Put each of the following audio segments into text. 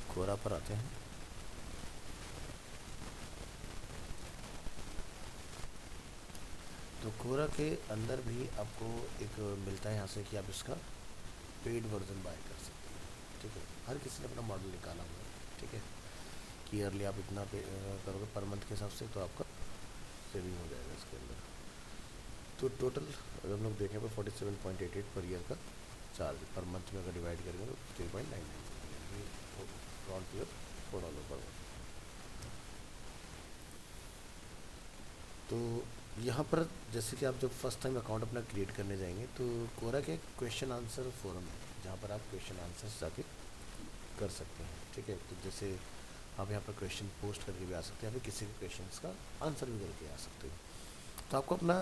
कोरा पर आते हैं। तो कोरा के अंदर भी आपको एक मिलता है यहाँ से कि आप इसका पेड वर्जन बाय कर सकते हैं। ठीक है, हर किसी ने अपना मॉडल निकाला हुआ है। ठीक है, कि ईयरली आप इतना पे करोगे पर मंथ के हिसाब से, तो आपका सेविंग हो जाएगा इसके अंदर। तो टोटल अगर हम लोग देखें तो 47.88 पर ईयर का चार्ज, पर मंथ में अगर डिवाइड करेंगे तो 3.99 राउंड फिगर $4 पर मंथ। तो यहाँ पर जैसे कि आप जब फर्स्ट टाइम अकाउंट अपना क्रिएट करने जाएंगे तो कोरा के क्वेश्चन आंसर फोरम है जहाँ पर आप क्वेश्चन आंसर जाके कर सकते हैं। ठीक है, तो जैसे आप यहाँ पर क्वेश्चन पोस्ट करके भी आ सकते हैं या फिर किसी के क्वेश्चन का आंसर भी करके आ सकते हैं। तो आपको अपना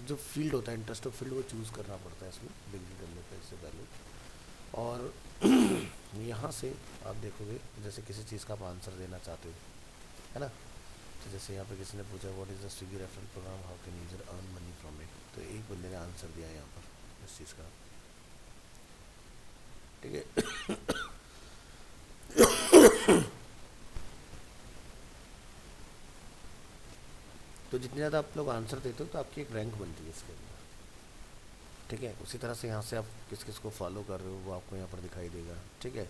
जो फील्ड होता है, इंटरेस्ट ऑफ फील्ड, वो चूज़ करना पड़ता है इसमें बिल्डिंग करने पर इससे पहले। और यहाँ से आप देखोगे जैसे किसी चीज़ का आप आंसर देना चाहते हो, है ना। तो जैसे यहाँ पे किसी ने पूछा what is the Swiggy referral programme, how can user earn money from it, तो एक बंदे ने आंसर दिया यहाँ पर इस चीज़ का। ठीक है, तो जितने ज़्यादा आप लोग आंसर देते हो तो आपकी एक रैंक बनती है इसके अंदर। ठीक है, उसी तरह से यहाँ से आप किस किस को फॉलो कर रहे हो वो आपको यहाँ पर दिखाई देगा। ठीक है,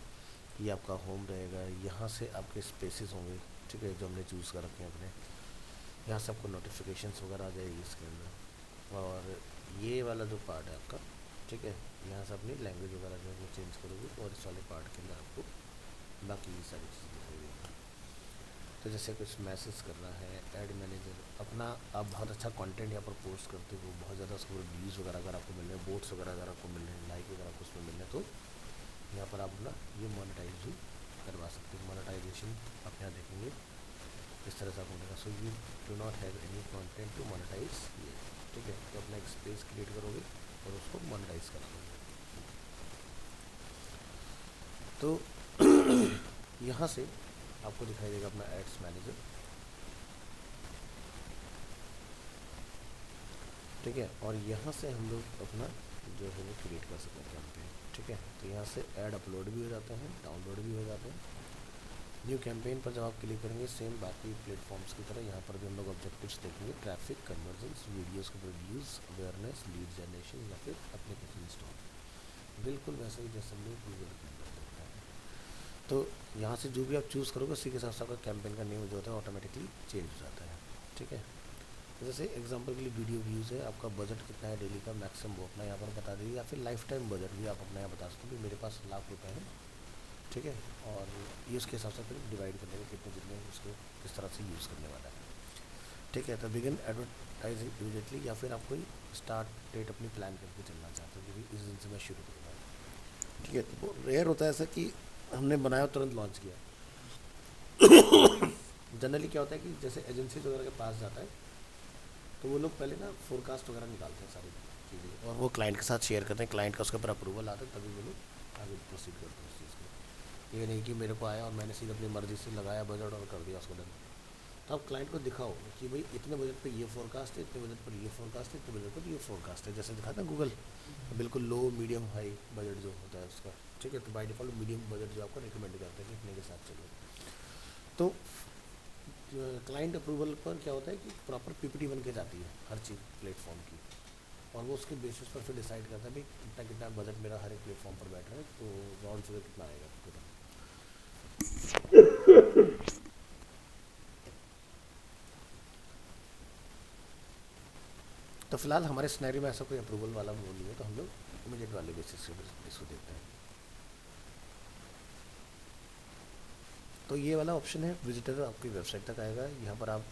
ये आपका होम रहेगा, यहाँ से आपके स्पेसेस होंगे। ठीक है, जो हमने चूज़ कर रखे हैं अपने, यहाँ से आपको नोटिफिकेशंस वगैरह आ जाएगी इसके अंदर। और ये वाला जो पार्ट है आपका, ठीक है, यहाँ से अपनी लैंग्वेज वगैरह जो है वो चेंज करोगे और इस वाले पार्ट के अंदर आपको बाकी ये सारी चीज़ें दिखाई देगी। तो जैसे कुछ मैसेज करना है, ऐड मैनेजर, अपना आप बहुत अच्छा कंटेंट यहाँ पर पोस्ट करते हो, बहुत ज़्यादा उसको व्यूज़ वगैरह अगर आपको मिल रहे हैं, बोट्स वगैरह अगर आपको मिल रहे हैं, लाइक वगैरह आपको उसमें मिल रहे हैं, तो यहाँ पर आप अपना ये मोनेटाइज भी करवा सकते हैं। मोनेटाइजेशन आप यहाँ देखेंगे इस तरह से आपको मिलेगा। So you do not have any content to monetise ये। ठीक है, तो अपना एक स्पेस क्रिएट करोगे और उसको मोनेटाइज कर दोगे। तो यहाँ से आपको दिखाई देगा अपना एड्स मैनेजर। ठीक है, और यहाँ से हम लोग अपना जो है वो क्रिएट कर सकते हैं कैंपेन। ठीक है, तो यहाँ से ऐड अपलोड भी हो जाते हैं, डाउनलोड भी हो जाते हैं। न्यू कैंपेन पर जब आप क्लिक करेंगे, सेम बाकी प्लेटफॉर्म्स की तरह यहाँ पर भी हम लोग ऑब्जेक्टिव्स देखेंगे, ट्रैफिक, कन्वर्जन्स, वीडियोस को प्रोड्यूस, अवेयरनेस, लीड जनरेशन या फिर एप्लीकेशन इंस्टॉल, बिल्कुल वैसे ही जैसे हम लोग गूगल के अंदर देखते हैं। तो यहाँ से जो भी आप चूज़ करोगे उसी के साथ साथ आपका कैंपेन का नेम जो होता है ऑटोमेटिकली चेंज हो जाता है। ठीक है, जैसे एग्जांपल के लिए वीडियो व्यूज़ है, आपका बजट कितना है डेली का मैक्सिमम वो अपना यहाँ पर बता दीजिए, या फिर लाइफ टाइम बजट भी आप अपना यहाँ बता सकते हो कि मेरे पास ₹1,00,000 है। ठीक है, और ये उसके हिसाब से फिर डिवाइड कर देंगे कितने जितने उसको किस तरह से यूज़ करने वाला है। ठीक है, तो बिगिन एडवर्टाइजिंग इमीडिएटली, या फिर आप कोई स्टार्ट डेट अपनी प्लान करके चलना चाहते हो कि भाई इस दिन से मैं शुरू करूँगा। ठीक है, तो रेयर होता है ऐसा कि हमने बनाया तुरंत लॉन्च किया। जनरली क्या होता है कि जैसे एजेंसीज वगैरह के पास जाता है तो वो लोग पहले ना फोरकास्ट वगैरह निकालते हैं सारी चीज़ें, और वो क्लाइंट के साथ शेयर करते हैं, क्लाइंट का उसके ऊपर अप्रूवल आता है, तभी वो लोग आगे प्रोसीड करते हैं उस चीज़ को। ये नहीं कि मेरे को आया और मैंने सीधे अपनी मर्ज़ी से लगाया बजट और कर दिया उसको डन। तो आप क्लाइंट को दिखाओ कि भाई इतने बजट पे ये फोरकास्ट है, इतने बजट पर ये फोरकास्ट है, इतने बजट पर ये फोरकास्ट है, जैसे दिखाता है गूगल, तो बिल्कुल लो मीडियम हाई बजट जो होता है उसका। ठीक है, तो बाई डिफ़ॉल्ट मीडियम बजट जो आपको रिकमेंड करते हैं कि इतने के साथ चलो। तो क्लाइंट अप्रूवल पर क्या होता है कि प्रॉपर पीपीटी बन के जाती है हर चीज़ प्लेटफॉर्म की, और वो उसके बेसिस पर फिर डिसाइड करता है भाई कितना कितना बजट मेरा हर एक प्लेटफॉर्म पर बैठ रहा है, तो राउंड फिगर कितना आएगा टोटल। तो फिलहाल हमारे सिनेरियो में ऐसा कोई अप्रूवल वाला वो नहीं है, तो हम लोग इमीडिएट वाले बेसिस पे इसको देखते हैं। तो ये वाला ऑप्शन है, विजिटर आपकी वेबसाइट तक आएगा। यहाँ पर आप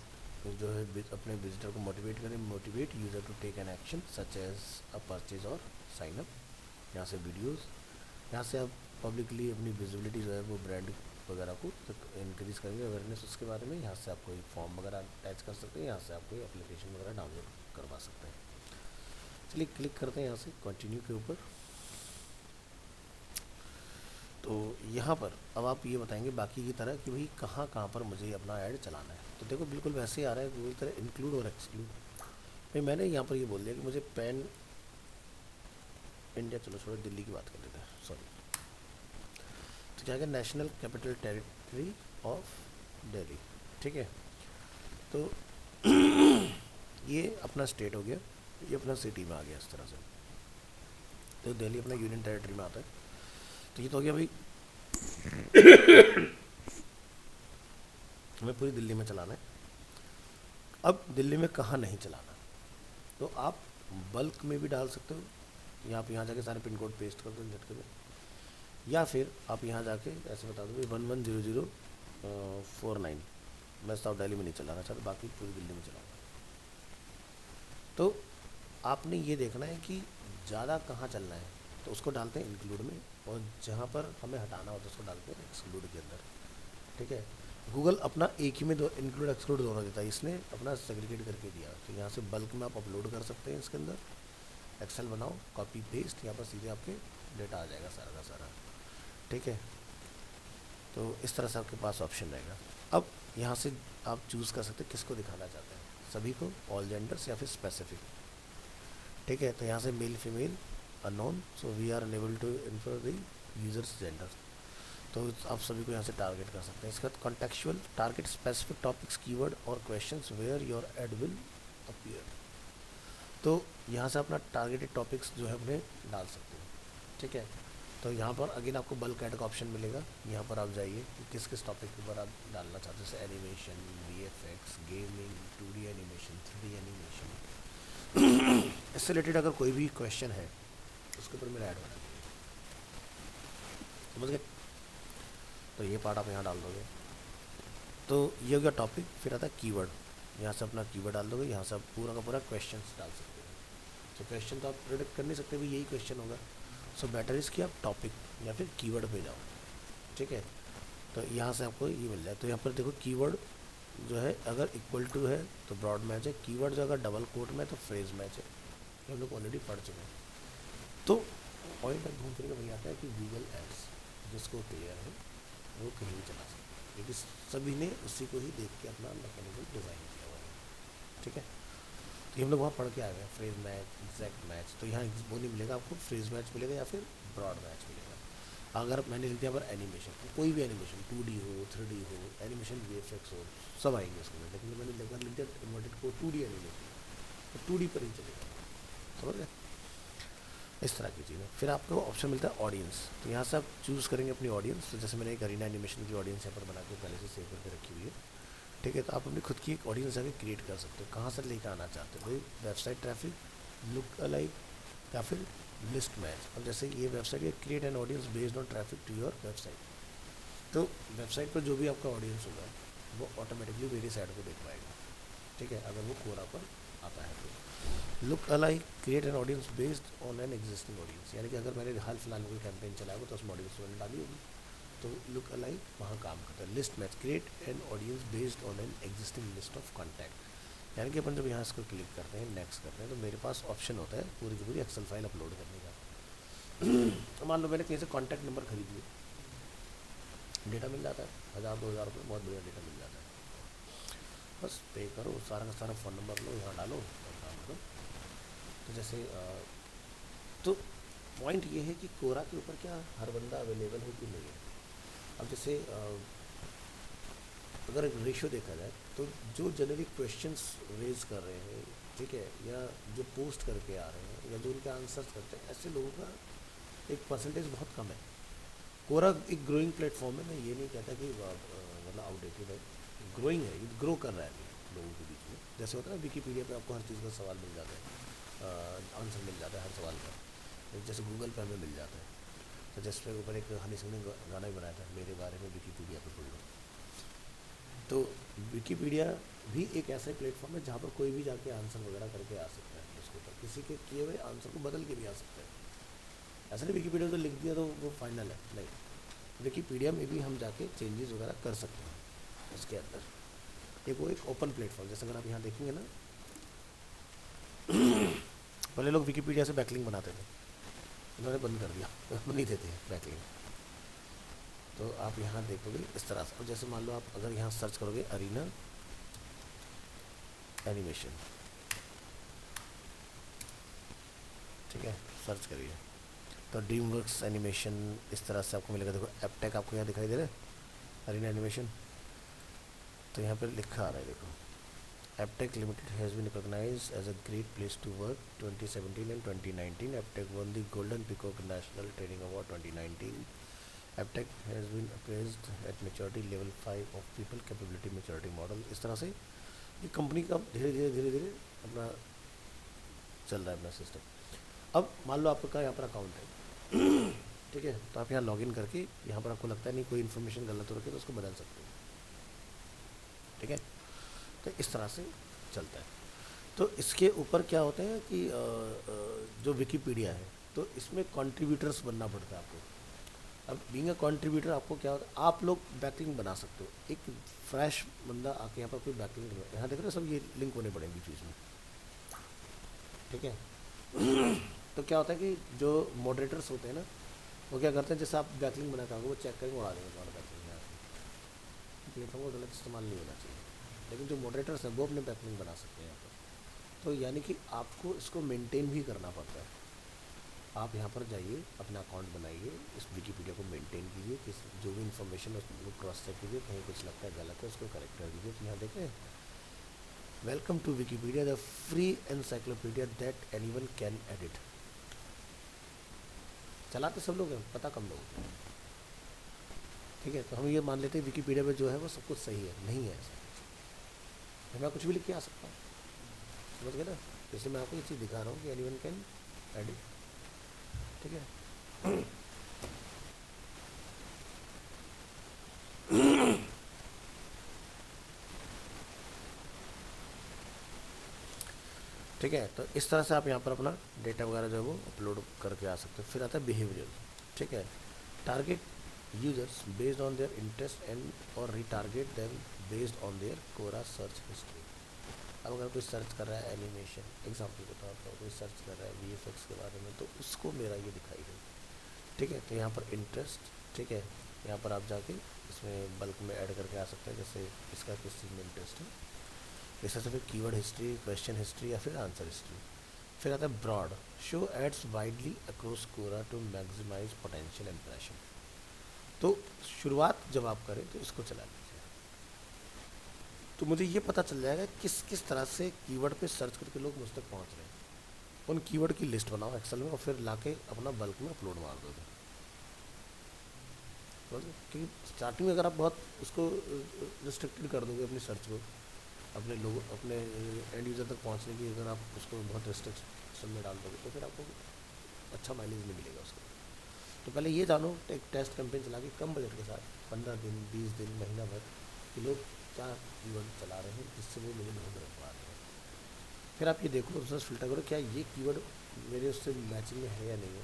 जो है अपने विजिटर को मोटिवेट करें, motivate user to take an action such as a purchase और साइन अप। यहाँ से वीडियोस, यहाँ से आप पब्लिकली अपनी विजिबिलिटी जो है वो ब्रांड वगैरह को इंक्रीज़ करेंगे, अवेयरनेस उसके बारे में। यहाँ से आप कोई फॉर्म वगैरह अटैच कर सकते हैं, यहाँ से आप कोई एप्लीकेशन वगैरह डाउनलोड करवा सकते हैं। चलिए क्लिक करते हैं यहाँ से कंटिन्यू के ऊपर। तो यहाँ पर अब आप ये बताएंगे बाकी की तरह कि भाई कहाँ कहाँ पर मुझे अपना ऐड चलाना है। तो देखो बिल्कुल वैसे ही आ रहा है गूगल तरह इंक्लूड और एक्सक्लूड। भाई मैंने यहाँ पर ये बोल दिया कि मुझे पैन इंडिया, चलो छोड़ो दिल्ली की बात कर लेते हैं, सॉरी। तो क्या है, national capital territory of Delhi, ठीक है। तो ये अपना स्टेट हो गया, ये अपना सिटी में आ गया इस तरह से। तो दिल्ली अपना यूनियन टेरिटरी में आता है। तो ये तो हो गया भाई हमें पूरी दिल्ली में चलाना है। अब दिल्ली में कहाँ नहीं चलाना, तो आप बल्क में भी डाल सकते हो, या आप यहाँ जाके सारे पिन कोड पेस्ट कर दो झटके में, या फिर आप यहाँ जाके ऐसे बता दो 110049, मैं साउथ दिल्ली में नहीं चलाना चाहता, बाकी पूरी दिल्ली में चलाऊँगा। तो आपने ये देखना है कि ज़्यादा कहाँ चलना है, तो उसको डालते हैं इंक्लूड में, और जहाँ पर हमें हटाना होता है उसको डालते हैं एक्सक्लूड के अंदर, ठीक है। गूगल अपना एक ही में दो इंक्लूड एक्सक्लूड दोनों देता है, इसने अपना सेग्रीगेट करके दिया। तो यहाँ से बल्क में आप अपलोड कर सकते हैं, इसके अंदर एक्सेल बनाओ, कॉपी पेस्ट, यहाँ पर सीधे आपके डेटा आ जाएगा सारा का सारा, ठीक है। तो इस तरह से आपके पास ऑप्शन रहेगा। अब यहाँ से आप चूज़ कर सकते हैं किसको दिखाना चाहते हैं, सभी को, ऑल जेंडर्स, या फिर स्पेसिफिक, ठीक है। तो यहाँ से male female unknown, so we are unable to infer the user's gender, तो आप सभी को यहाँ से टारगेट कर सकते हैं। इसके बाद contextual target specific topics keyword और questions where your ad will appear, तो यहाँ से अपना टारगेटेड टॉपिक्स जो है उन्हें डाल सकते हैं, ठीक है। तो यहाँ पर अगेन आपको बल्क ऐड का ऑप्शन मिलेगा, यहाँ पर आप जाइए कि किस किस टॉपिक के ऊपर आप डालना चाहते हैं, जैसे animation, VFX, gaming, 2D animation, 3D animation, इससे रिलेटेड अगर कोई भी क्वेश्चन है उसके ऊपर मेरा ऐड होना चाहिए, समझ गए। तो ये पार्ट आप यहाँ डाल दोगे। तो ये हो गया टॉपिक। फिर आता है कीवर्ड, यहाँ से अपना कीवर्ड डाल दोगे, यहाँ से आप पूरा का पूरा क्वेश्चन डाल सकते हैं। तो क्वेश्चन तो आप प्रेडिक्ट कर नहीं सकते भी यही क्वेश्चन होगा, सो बेटर इज़ कि आप टॉपिक या फिर कीवर्ड पे जाओ, ठीक है। तो यहाँ से आपको ये मिल जाए। तो यहाँ पर देखो कीवर्ड जो है अगर इक्वल टू है तो ब्रॉड मैच है, कीवर्ड जो अगर डबल कोट में है तो फ्रेज मैच है, ये हम लोग ऑलरेडी पढ़ चुके हैं। तो पॉइंट अब घूम फिर के वही आता है कि गूगल एड्स जिसको क्लियर है वो कहीं भी चला सकते हैं, क्योंकि सभी ने उसी को ही देख के अपना मैकेनिज्म डिज़ाइन किया हुआ है, ठीक है। तो ये हम लोग वहाँ पढ़ के आए हैं, फ्रेज मैच, एग्जैक्ट मैच। तो यहाँ वो नहीं मिलेगा आपको, फ्रेज मैच मिलेगा या फिर ब्रॉड मैच मिलेगा। अगर मैंने लिख दिया पर एनिमेशन, कोई भी एनिमेशन 2D हो, 3D हो, एनिमेशन VFX हो, सब आएंगे उसके अंदर, लेकिन मैंने लिख दिया इन्वर्टेड को 2D एनिमेशन, तो 2D पर ही चलेगा, समझ गए। इस तरह की चीज़ें। फिर आपको ऑप्शन मिलता है ऑडियंस, तो यहाँ से आप चूज़ करेंगे अपनी ऑडियंस। तो जैसे मैंने एक अरीना एनिमेशन की ऑडियंस यहाँ पर बना के पहले से सेव करके रखी हुई है, ठीक है। तो आप अपनी खुद की एक ऑडियंस जाके क्रिएट कर सकते हो, कहाँ से लेकर आना चाहते हो भाई, वेबसाइट ट्रैफिक, लुक अलाइक, या फिर लिस्ट मैच। अब जैसे ये वेबसाइट है, create an audience based on traffic to your website, तो वेबसाइट पर जो भी आपका ऑडियंस होगा वो ऑटोमेटिकली मेरी साइट को देख पाएगा, ठीक है, अगर वो कोरा पर आता है तो। Look alike, create an audience based on an existing audience, यानी कि अगर मैंने हाल फिलहाल में कोई कैंपेन चलाया हो तो उसमें ऑडियंस मैंने डाली होगी, तो लुक अलाइक वहाँ काम करता है। List match, create an audience based on an existing list of contact, यानी कि अपन जब यहाँ इसको क्लिक करते हैं, नेक्स्ट करते हैं, तो मेरे पास ऑप्शन होता है पूरी की पूरी एक्सेल फाइल अपलोड करने का। तो मान लो मैंने कहीं से कॉन्टैक्ट नंबर खरीद लिया, डेटा मिल जाता है, 1000-2000 रुपये, बहुत बढ़िया डेटा मिल जाता है। बस पे करो, सारा का सारा फ़ोन नंबर लो, यहाँ डालो और काम करो। तो जैसे तो पॉइंट ये है कि कोरा के ऊपर क्या हर बंदा अवेलेबल है कि नहीं है। अब जैसे अगर एक रेशियो देखा जाए तो जो जनरली क्वेश्चंस रेज कर रहे हैं, ठीक है, या जो पोस्ट करके आ रहे हैं, या जो उनके आंसर्स करते हैं, ऐसे लोगों का एक परसेंटेज बहुत कम है। कोरा एक ग्रोइंग प्लेटफॉर्म है, मैं ये नहीं कहता कि मतलब आउटडेटेड है, ग्रोइंग है, ये ग्रो कर रहा है अभी लोगों के बीच में। जैसे होता है ना विकीपीडिया पे आपको हर चीज़ का सवाल मिल जाता है, आंसर मिल जाता है हर सवाल का, जैसे गूगल पे हमें मिल जाता है। तो जिस पे ऊपर एक हनी सिंह ने गाना भी बनाया था, मेरे बारे में विकीपीडिया पे पढ़ लो। तो विकीपीडिया भी एक ऐसा प्लेटफॉर्म है जहाँ पर कोई भी जाके आंसर वगैरह करके आ सकता है, उसके ऊपर किसी के किए हुए आंसर को बदल के भी आ सकता है। ऐसा नहीं विकीपीडिया तो लिख दिया तो वो फाइनल है, नहीं, विकीपीडिया में भी हम जाके चेंजेस वगैरह कर सकते हैं उसके अंदर। एक वो एक ओपन प्लेटफॉर्म, जैसे अगर आप यहाँ देखेंगे ना, पहले लोग विकीपीडिया से बैकलिंक बनाते थे, उन्होंने बंद कर दिया, वो नहीं देते बैकलिंक। तो आप यहाँ देखोगे इस तरह से। अब जैसे मान लो आप अगर यहाँ सर्च करोगे अरीना एनिमेशन, ठीक है, सर्च करिए, तो ड्रीम वर्क्स एनिमेशन इस तरह से आपको मिलेगा। देखो एपटेक आपको यहाँ दिखाई दे रहा है, अरीना एनिमेशन, तो यहाँ पर लिखा आ रहा है देखो, Aptech limited has been recognised as a great place to work 2017 and 2019। Aptech won the golden peacock national training award 2019। Aptech has been appraised at maturity level 5 of people capability maturity model. इस तरह से ये कंपनी का धीरे धीरे अपना चल रहा है अपना सिस्टम। अब मान लो आपका यहाँ पर अकाउंट है, ठीक है, तो आप यहाँ लॉगिन करके यहाँ पर आपको लगता है नहीं कोई इन्फॉर्मेशन गलत हो रखी है तो उसको बदल सकते हो, ठीक है। तो इस तरह से चलता है। तो इसके ऊपर क्या होता है कि जो विकीपीडिया है तो इसमें कंट्रीब्यूटर्स बनना पड़ता है आपको। अब बीइंग अ कंट्रीब्यूटर आपको क्या होता है, आप लोग बैकलिंक बना सकते हो। एक फ्रेश बंदा आके यहाँ पर कोई बैकलिंक, यहाँ देख रहे हो सब ये लिंक होने पड़ेंगे बीच में, ठीक है। तो क्या होता है कि जो मॉडरेटर्स होते हैं ना वो क्या करते हैं, जैसे आप बैकलिंग बना पाओगे वो चेक करके उड़ा देंगे तुम्हारा बैकलिंग। यहाँ से प्लेटफॉर्म का गलत इस्तेमाल नहीं होना चाहिए, लेकिन जो मॉडरेटर्स हैं वो अपने बैकलिंग बना सकते हैं यहाँ पर। तो यानी कि आपको इसको मेंटेन भी करना पड़ता है। आप यहाँ पर जाइए, अपना अकाउंट बनाइए, इस विकीपीडिया को मेंटेन कीजिए, किस जो भी इन्फॉर्मेशन है उसको क्रॉस चेक कीजिए, कहीं कुछ लगता है गलत है उसको करेक्ट कर दीजिए। तो यहाँ देख रहे हैं, welcome to Wikipedia the free encyclopedia that anyone can edit. चलाते सब लोग हैं, पता कम लोग हैं, ठीक है। तो हम ये मान लेते हैं विकीपीडिया में जो है वो सब कुछ सही है, नहीं है ऐसा। मैं कुछ भी लिख के आ सकता हूँ, समझ गए ना। जैसे मैं आपको ये चीज़ दिखा रहा हूँ कि एनीवन कैन एडिट, ठीक है। ठीक है, तो इस तरह से आप यहाँ पर अपना डेटा वगैरह जो है वो अपलोड करके आ सकते हो। फिर आता है बिहेवियर, ठीक है। Target users based on their interest and और retarget them based on their Quora search history. अब अगर कोई सर्च कर रहा है एनिमेशन, एग्जाम्पल के तौर पर कोई सर्च कर रहा है VFX के बारे में, तो उसको मेरा ये दिखाई दे, ठीक है। तो यहाँ पर इंटरेस्ट, ठीक है, यहाँ पर आप जाके इसमें बल्क में ऐड करके आ सकते हैं, जैसे इसका किस चीज़ में इंटरेस्ट है, इस तरह से फिर कीवर्ड हिस्ट्री, क्वेश्चन हिस्ट्री या फिर आंसर हिस्ट्री। फिर आता है broad, show ads widely across Quora to maximise potential impression. तो शुरुआत जब आप करें तो इसको चला लीजिए, तो मुझे ये पता चल जाएगा किस किस तरह से कीवर्ड पे सर्च करके लोग मुझ तक पहुँच रहे हैं। उन कीवर्ड की लिस्ट बनाओ एक्सेल में और फिर लाके अपना बल्क में अपलोड मार दोगे, क्योंकि स्टार्टिंग में अगर आप बहुत उसको रिस्ट्रिक्टेड कर दोगे अपनी सर्च को, अपने लोग अपने एंड यूज़र तक पहुंचने की अगर आप उसको बहुत रिस्ट्रिक्शन में डाल दोगे तो फिर आपको अच्छा माइलेज नहीं मिलेगा उसका। तो पहले ये जानो, एक टेस्ट कैंपेन चला के कम बजट के साथ 15 दिन 20 दिन महीना भर कि लोग क्या कीवर्ड चला रहे हैं जिससे वो मुझे ढूंढ रख पा रहे हैं। फिर आप ये देखो, रिसर्च फिल्टर करो क्या ये कीवर्ड मेरे उससे मैचिंग में है या नहीं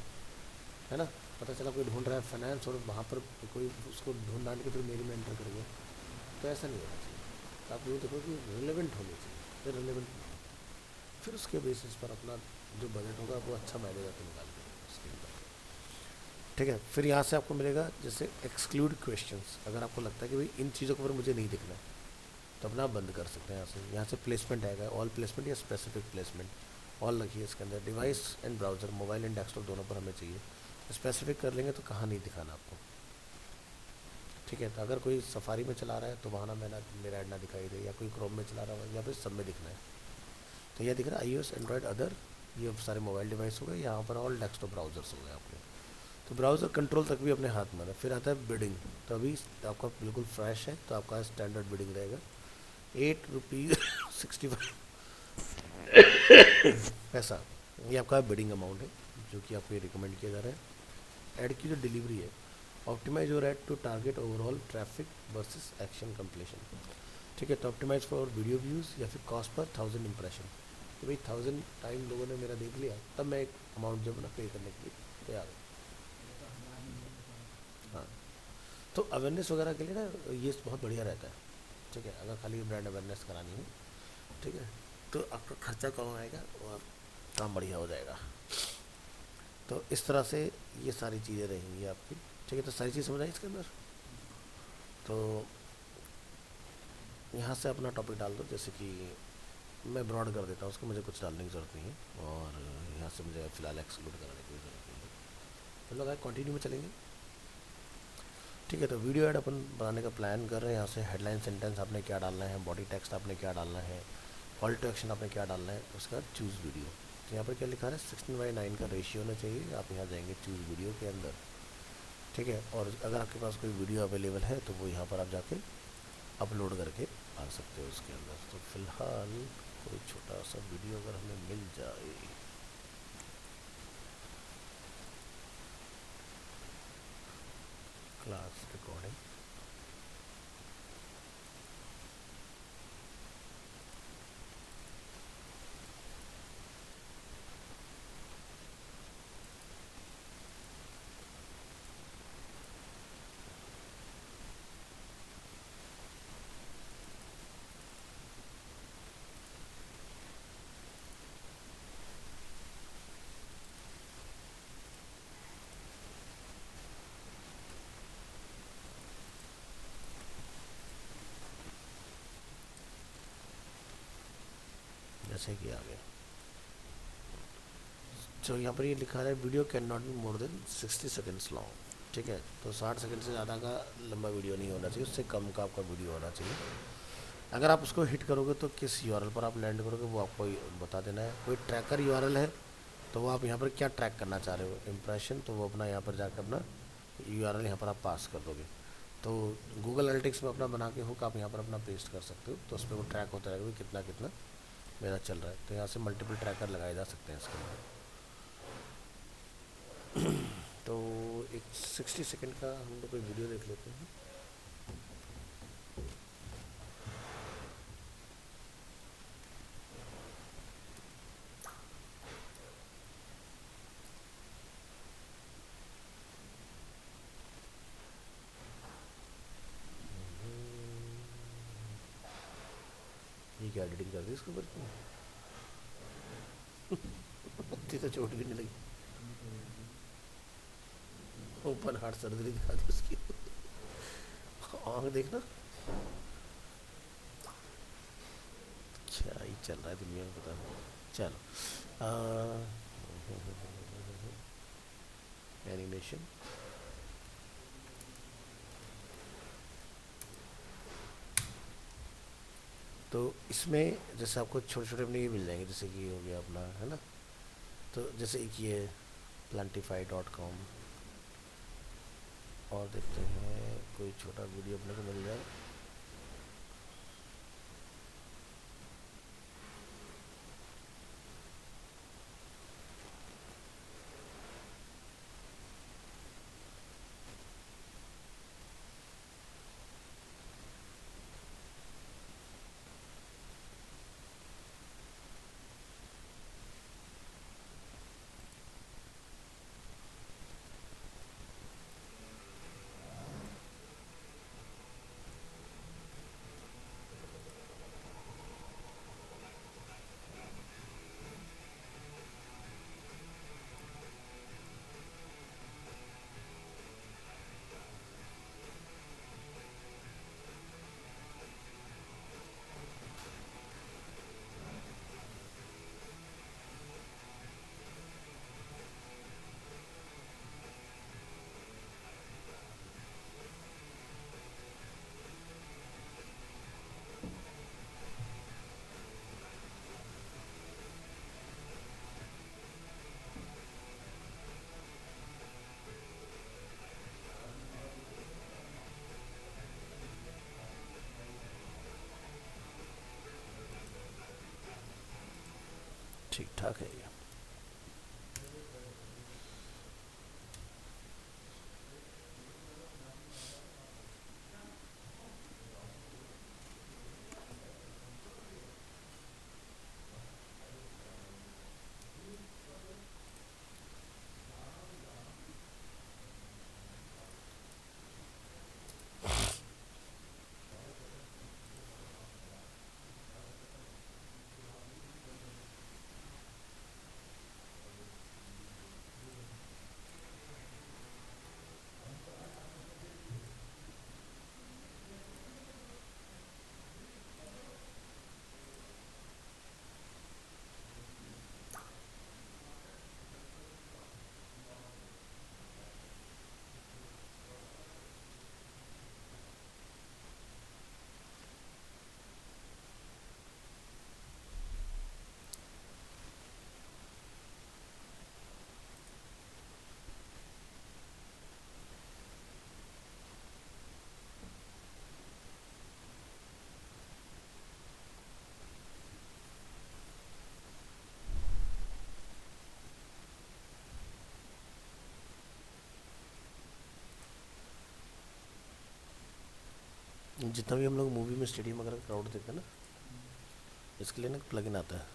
है ना। पता चला कोई ढूंढ रहा है फाइनेंस और वहाँ पर कोई उसको ढूंढ डाल के फिर मेरे में एंटर कर गया, तो ऐसा नहीं होना चाहिए। तो आप ये देखो कि रिलेवेंट होनी चाहिए, फिर रिलेवेंट, फिर उसके बेसिस पर अपना जो बजट होगा वो अच्छा मायने जाकर निकाल देगा उसके अंदर, ठीक है। फिर यहाँ से आपको मिलेगा जैसे एक्सक्लूड क्वेश्चंस। अगर आपको लगता है कि भाई इन चीज़ों के ऊपर मुझे नहीं दिखना है तो अपना बंद कर सकते हैं। यहाँ से प्लेसमेंट आएगा, ऑल प्लेसमेंट या स्पेसिफिक प्लेसमेंट, ऑल रखिए इसके अंदर। Device and browser, mobile and desktop दोनों पर हमें चाहिए। स्पेसिफिक कर लेंगे तो कहाँ नहीं दिखाना आपको, ठीक है। तो अगर कोई सफारी में चला रहा है तो वहाँ ना मेरा ऐड ना दिखाई दे, या कोई क्रोम में चला रहा है या फिर सब में दिखना है। तो यह दिख रहा है iOS, एंड्रॉयड, अदर, ये सारे मोबाइल डिवाइस हो गए। यहाँ पर ऑल डेस्कटॉप ब्राउजर्स हो गए आपके। तो ब्राउज़र कंट्रोल तक भी अपने हाथ में है। फिर आता है बिडिंग, तो अभी आपका बिल्कुल फ्रेश है तो आपका स्टैंडर्ड बिडिंग रहेगा ₹8.65 पैसा, ये आपका बिडिंग अमाउंट है जो कि आपको ये रिकमेंड किया जा रहा है। ऐड की जो डिलीवरी है, optimise your ad to target overall traffic versus action completion, ठीक है। तो ऑप्टिमाइज फॉर वीडियो व्यूज़ या फिर कॉस्ट पर 1000 इंप्रेशन, तो भाई 1000 टाइम लोगों ने मेरा देख लिया तब मैं एक अमाउंट जब ना पे करने के लिए तैयार हूँ। हाँ, तो अवेयरनेस वगैरह के लिए ना ये बहुत बढ़िया रहता है, ठीक है। अगर खाली ब्रांड अवेयरनेस करानी है, ठीक है, तो आपका खर्चा कम आएगा और काम बढ़िया हो जाएगा। तो इस तरह से ये सारी चीज़ें रहेंगी आपकी, ठीक है। तो सारी चीज़ समझ आई इसके अंदर। तो यहाँ से अपना टॉपिक डाल दो, जैसे कि मैं ब्रॉड कर देता हूँ उसको, मुझे कुछ डालने की ज़रूरत नहीं है, और यहाँ से मुझे फ़िलहाल एक्सक्लूड कराने की ज़रूरत नहीं है। तो लोग कंटिन्यू में चलेंगे। ठीक है, तो वीडियो ऐड अपन बनाने का प्लान कर रहे हैं। यहाँ से हेडलाइन सेंटेंस आपने क्या डालना है, बॉडी टेक्स्ट आपने क्या डालना है, कॉल टू एक्शन आपने क्या डालना है, उसके बाद चूज़ वीडियो। तो यहाँ पर क्या लिखा है, 16:9 का रेशियो होना चाहिए। आप यहाँ जाएंगे चूज़ वीडियो के अंदर। ठीक है, और अगर आपके पास कोई वीडियो अवेलेबल है तो वो यहाँ पर आप जाके अपलोड करके आ सकते हो उसके अंदर। तो फिलहाल कोई छोटा सा वीडियो अगर हमें मिल जाए, क्लास रिकॉर्डिंग, जैसे कि आ गया। तो यहाँ पर ये लिखा है video can not be more than 60 seconds long. ठीक है, तो 60 सेकंड से ज़्यादा का लंबा वीडियो नहीं होना चाहिए, उससे कम का आपका वीडियो होना चाहिए। अगर आप उसको हिट करोगे तो किस यूआरएल पर आप लैंड करोगे वो आपको बता देना है। कोई ट्रैकर यूआरएल है तो वो आप यहाँ पर क्या ट्रैक करना चाह रहे हो, इम्प्रेशन, तो वो अपना यहाँ पर जाकर अपना यूआरएल यहाँ पर आप पास कर दोगे। तो गूगल एनालिटिक्स में अपना बना के हुक आप यहाँ पर अपना पेस्ट कर सकते हो, तो उस पर वो ट्रैक होता रहेगा कि कितना कितना मेरा चल रहा है। तो यहाँ से मल्टीपल ट्रैकर लगाए जा सकते हैं इसके अंदर। तो एक 60 सेकंड का हम लोग कोई वीडियो देख लेते हैं। ये क्या एडिटिंग कर दी इसके ऊपर की? इतनी तो चोट भी नहीं लगी। ओपन हार्ट सर्जरी दिखा दी उसकी। आँख देखना क्या ही चल रहा है दुनिया में, पता नहीं। चलो एनिमेशन, तो इसमें जैसे आपको छोटे छोटे अपने ये मिल जाएंगे, जैसे कि ये हो गया अपना, है ना। तो जैसे एक ये plantify.com, और देखते हैं कोई छोटा वीडियो अपने को मिल जाए। ठीक ठाक है ये। जितना भी हम लोग मूवी में स्टेडियम वगैरह क्राउड देखते हैं ना, इसके लिए ना प्लगइन आता है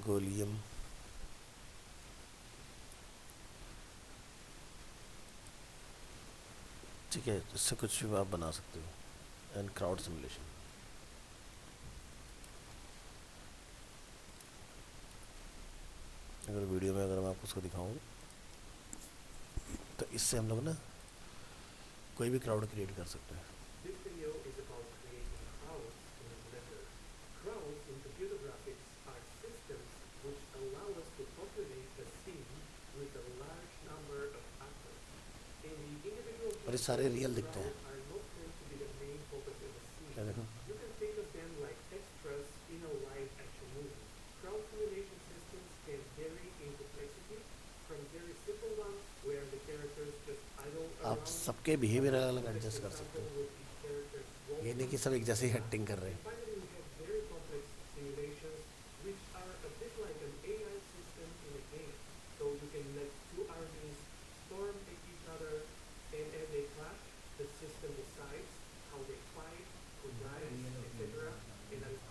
गोलियम। ठीक है, इससे कुछ भी आप बना सकते हो एंड क्राउड सिमुलेशन। अगर वीडियो में अगर मैं आपको उसको दिखाऊँ तो इससे हम लोग ना कोई भी क्राउड क्रिएट कर सकते हैं। और ये सारे रियल दिखते हैं। क्या देखो, आप सबके बिहेवियर अलग अलग एडजस्ट कर सकते हो, ये नहीं कि सब एक जैसे ही एक्टिंग कर रहे हैं।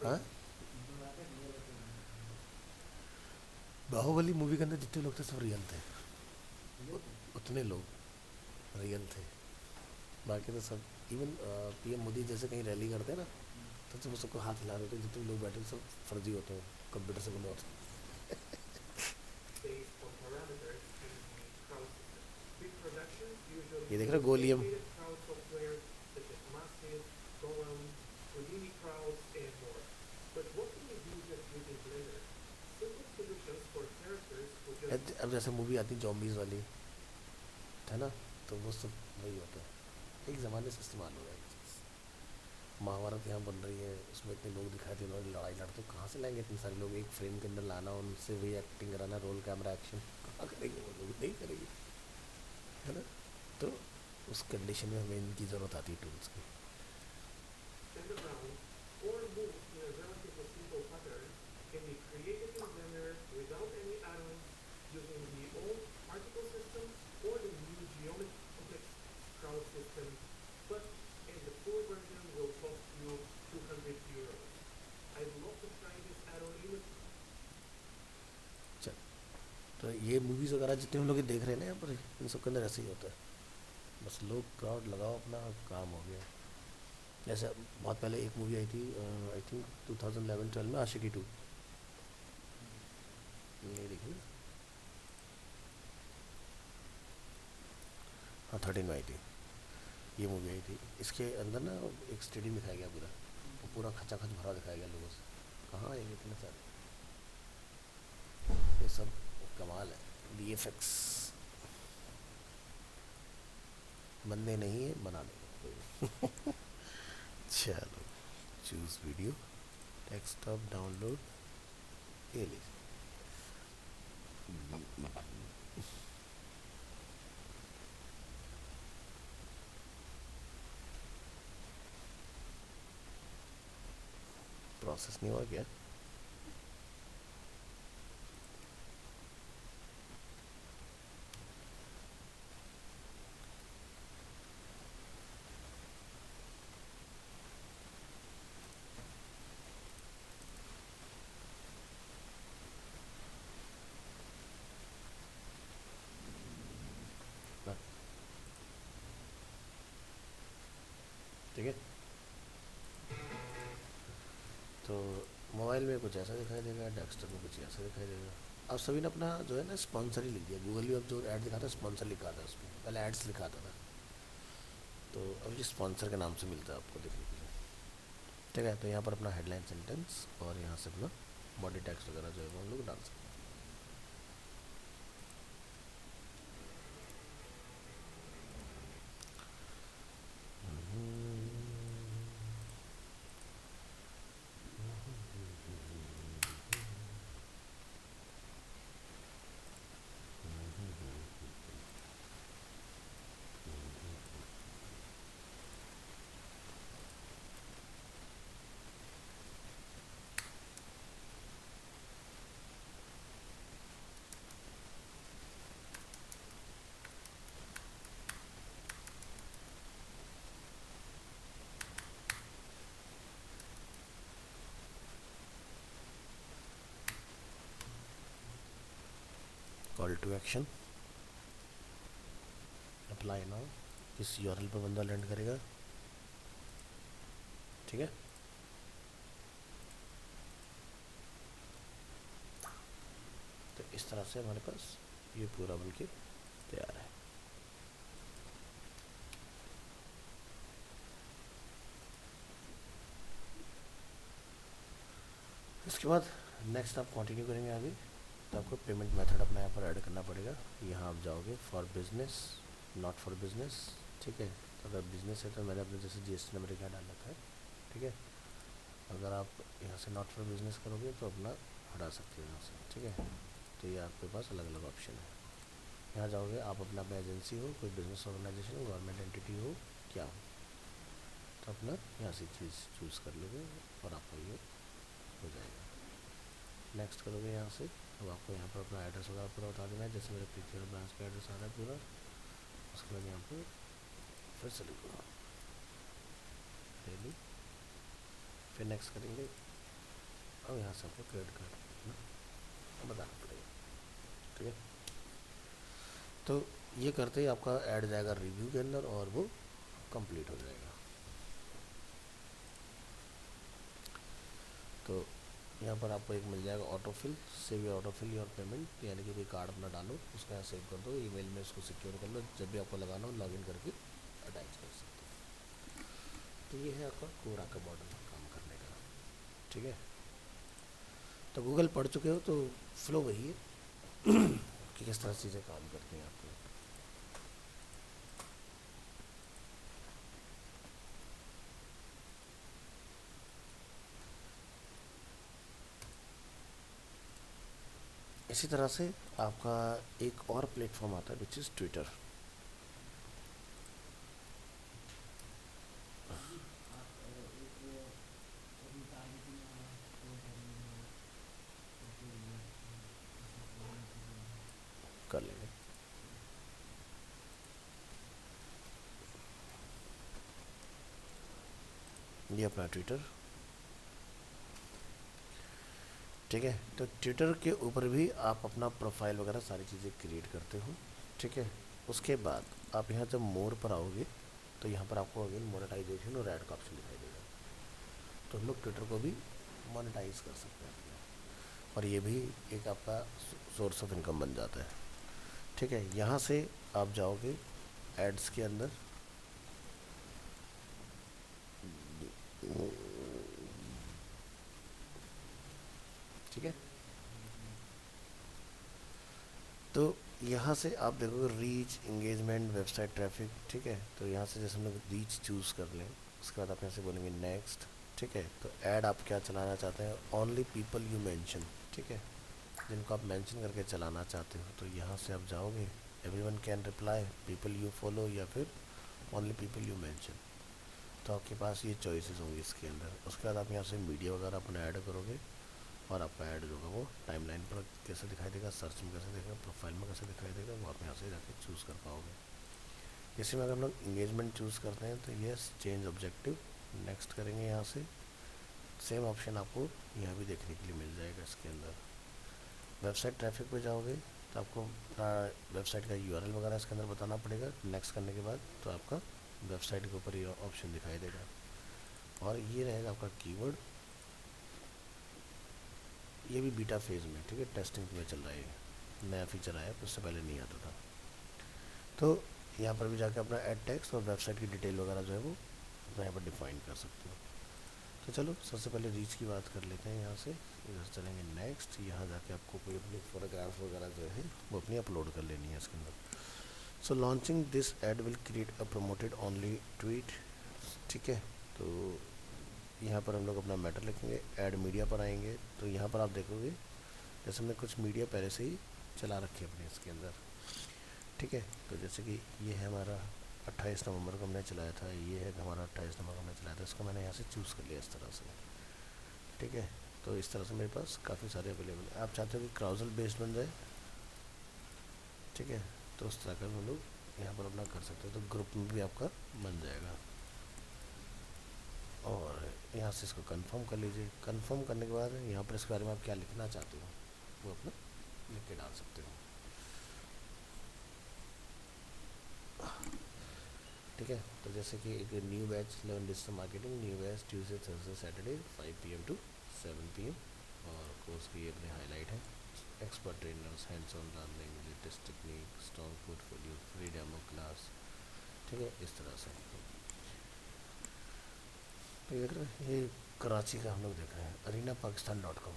हाँ, बाहुबली मूवी के अंदर जितने लोग थे सब रियल थे, उतने लोग रियल थे। बाकी तो सब, इवन पीएम मोदी जैसे कहीं रैली करते हैं ना, तो सब सबको हाथ हिला रहे थे, जितने लोग बैठे सब फर्जी होते हैं, कंप्यूटर से बने होते हैं। ये देख रहे हो गोलियम। अब जैसे मूवी आती है जॉम्बीज वाली, है ना, तो वो सब वही होता है, एक ज़माने से इस्तेमाल हो रहा है ये चीज़। महाभारत यहाँ बन रही है, उसमें इतने लोग दिखाए थे, उन्होंने लड़ाई लड़ते, कहाँ से लाएंगे इतने सारे लोग एक फ्रेम के अंदर लाना, उनसे वही एक्टिंग कराना, रोल कैमरा एक्शन, कहाँ करेंगे वो लोग, नहीं करेंगे, है ना। तो उस कंडीशन में हमें इनकी ज़रूरत आती है टूल्स की। चल, तो ये मूवीज़ वगैरह जितने हम लोग ये देख रहे हैं ना यहाँ पर, इन सब के अंदर ऐसे ही होता है, बस लोग क्राउड लगाओ, अपना काम हो गया। जैसे बहुत पहले एक मूवी आई थी, आई थिंक 2011-12 में, आशिकी 2, ये देखी ना। हाँ, 13 में आई थी ये मूवी, आई थी। इसके अंदर ना एक स्टेडियम दिखाया गया पूरा, वो पूरा खचा खच भरा दिखाया गया लोगों से, कहाँ आएंगे इतने सारे, ये सब कमाल है, वीएफएक्स। बनने नहीं है, बना देंगे। चलो, चूज वीडियो, डेस्कटॉप डाउनलोड, ये लीजिए। प्रोसेस नहीं हुआ क्या? ठीक है, तो मोबाइल में कुछ ऐसा दिखाई देगा, डेस्कटॉप में कुछ ऐसा दिखाई देगा। अब सभी ने अपना जो है ना स्पॉन्सर ही लिख दिया, गूगल भी अब जो ऐड दिखाता है स्पॉन्सर लिखा था उसमें, पहले एड्स लिखाता था, तो अब ये स्पॉन्सर के नाम से मिलता है आपको देखने के लिए। ठीक है, तो यहाँ पर अपना हेडलाइन सेंटेंस और यहाँ से अपना बॉडी टेक्स्ट वगैरह जो है वो हम लोग डाल सकते हैं। Call to action, apply now, इस यूआरएल पर बंदा लैंड करेगा, ठीक है। तो इस तरह से हमारे पास ये पूरा बनके तैयार है। इसके बाद नेक्स्ट आप कंटिन्यू करेंगे आगे, तो आपको पेमेंट मेथड अपना यहाँ पर ऐड करना पड़ेगा। यहाँ आप जाओगे for business, not for business, ठीक है। तो अगर बिजनेस है तो मैंने अपने जैसे जीएसटी नंबर यहाँ डाल रखा है, ठीक है। अगर आप यहाँ से नॉट फॉर बिजनेस करोगे तो अपना हटा सकते हो यहाँ से, ठीक है। तो ये आपके पास अलग अलग ऑप्शन है। यहाँ जाओगे आप अपना एजेंसी हो, कोई बिजनेस ऑर्गेनाइजेशन हो, गवर्नमेंट एंटिटी हो, क्या हो, तो अपना यहाँ से चीज़ चूज़ कर लोगे और आपको ये हो जाएगा। नेक्स्ट करोगे यहाँ से, अब आपको यहाँ पर अपना एड्रेस वगैरह पूरा बता देना है, जैसे मेरे पीछे ब्रांच का एड्रेस आ रहा है पूरा। उसके बाद यहाँ पर फिर से लिखूँगा डेली, फिर नेक्स्ट करेंगे। अब यहाँ से आपको क्रेडिट कार्ड बताना पड़ेगा, ठीक है। तो ये करते ही आपका ऐड जाएगा रिव्यू के अंदर और वो कंप्लीट हो जाएगा। तो यहाँ पर आपको एक मिल जाएगा autofill, save your autofill your payment, यानी कि कोई कार्ड अपना डालो, उसका यहाँ सेव कर दो, ईमेल में उसको सिक्योर कर लो, जब भी आपको लगाना हो लॉगिन करके अटैच कर सकते हो। तो ये है आपका कोरा का मॉडल काम करने का, ठीक है। तो गूगल पढ़ चुके हो तो फ्लो वही है कि किस तरह चीज़ें काम करती हैं आपको। इसी तरह से आपका एक और प्लेटफॉर्म आता है विच इज़ ट्विटर। कर लेंगे, ये अपना ट्विटर, ठीक है। तो ट्विटर के ऊपर भी आप अपना प्रोफाइल वगैरह सारी चीज़ें क्रिएट करते हो, ठीक है। उसके बाद आप यहाँ जब मोर पर आओगे तो यहाँ पर आपको अगेन मोनेटाइजेशन और ऐड का ऑप्शन दिखाई देगा। तो हम लोग ट्विटर को भी मोनेटाइज कर सकते हैं और ये भी एक आपका सोर्स ऑफ इनकम बन जाता है, ठीक है। यहाँ से आप जाओगे एड्स के अंदर, ठीक है। तो यहाँ से आप देखोगे रीच, इंगेजमेंट, वेबसाइट ट्रैफिक, ठीक है। तो यहाँ से जैसे हम लोग रीच चूज़ कर लें, उसके बाद आप यहाँ से बोलेंगे नेक्स्ट, ठीक है। तो ऐड आप क्या चलाना चाहते हैं, ओनली पीपल यू मेंशन, ठीक है, जिनको आप मेंशन करके चलाना चाहते हो। तो यहाँ से आप जाओगे everyone can reply, people you follow, या फिर ओनली पीपल यू मेंशन। तो आपके पास ये चॉइसेस होंगी इसके अंदर। उसके बाद आप यहाँ से मीडिया वगैरह अपना ऐड करोगे और आपका ऐड जो होगा वो टाइमलाइन पर कैसे दिखाई देगा, सर्च में कैसे दिखेगा, प्रोफाइल में कैसे दिखाई देगा, वो आप यहाँ से जाके चूज़ कर पाओगे। इसी में अगर हम लोग इंगेजमेंट चूज़ करते हैं तो यस चेंज ऑब्जेक्टिव, नेक्स्ट करेंगे। यहाँ से सेम ऑप्शन आपको यहाँ भी देखने के लिए मिल जाएगा इसके अंदर। वेबसाइट ट्रैफिक पे जाओगे तो आपको वेबसाइट का यूआरएल वगैरह इसके अंदर बताना पड़ेगा। नेक्स्ट करने के बाद तो आपका वेबसाइट के ऊपर ये ऑप्शन दिखाई देगा और ये रहेगा आपका कीवर्ड। ये भी बीटा फेज़ में, ठीक है, टेस्टिंग में चल रहा है, नया फीचर आया, उससे पहले नहीं आता था। तो यहाँ पर भी जाकर अपना एड टेक्स्ट और वेबसाइट की डिटेल वगैरह जो है वो यहाँ पर डिफाइन कर सकते हो। तो चलो सबसे पहले रीच की बात कर लेते हैं। यहाँ से इधर चलेंगे नेक्स्ट, यहाँ जाके आपको कोई अपनी फोटोग्राफ वगैरह जो है वो अपनी अपलोड कर लेनी है इसके अंदर। So launching this ad will create a promoted only tweet, ठीक है। तो यहाँ पर हम लोग अपना मैटर लिखेंगे, ऐड मीडिया पर आएंगे। तो यहाँ पर आप देखोगे जैसे हमने कुछ मीडिया पहले से ही चला रखी है अपने इसके अंदर, ठीक है। तो जैसे कि ये है हमारा 28 नवंबर को हमने चलाया था, ये है हमारा 28 नवंबर को हमने चलाया था, इसको मैंने यहाँ से चूज़ कर लिया इस तरह से, ठीक है। तो इस तरह से मेरे पास काफ़ी सारे अवेलेबल है। आप चाहते हो कि क्राउजल बेस्ड बन जाए, ठीक है, तो उस तरह का हम लोग यहाँ पर अपना कर सकते हो। तो ग्रुप में भी आपका बन जाएगा और यहाँ से इसको कंफर्म कर लीजिए। कंफर्म करने के बाद यहाँ पर इसके बारे में आप क्या लिखना चाहते हो वो अपना लिख के डाल सकते हो। ठीक है। तो जैसे कि एक new batch 11 digital marketing, new batch Tuesday Thursday Saturday 5 PM to 7 PM, और कोर्स की अपने हाईलाइट है, expert trainers, hands on learning, latest technique, strong portfolio, free demo class. ठीक है, इस तरह से। तो ये देख रहे हैं, ये कराची का हम लोग देख रहे हैं, arenaPakistan.com।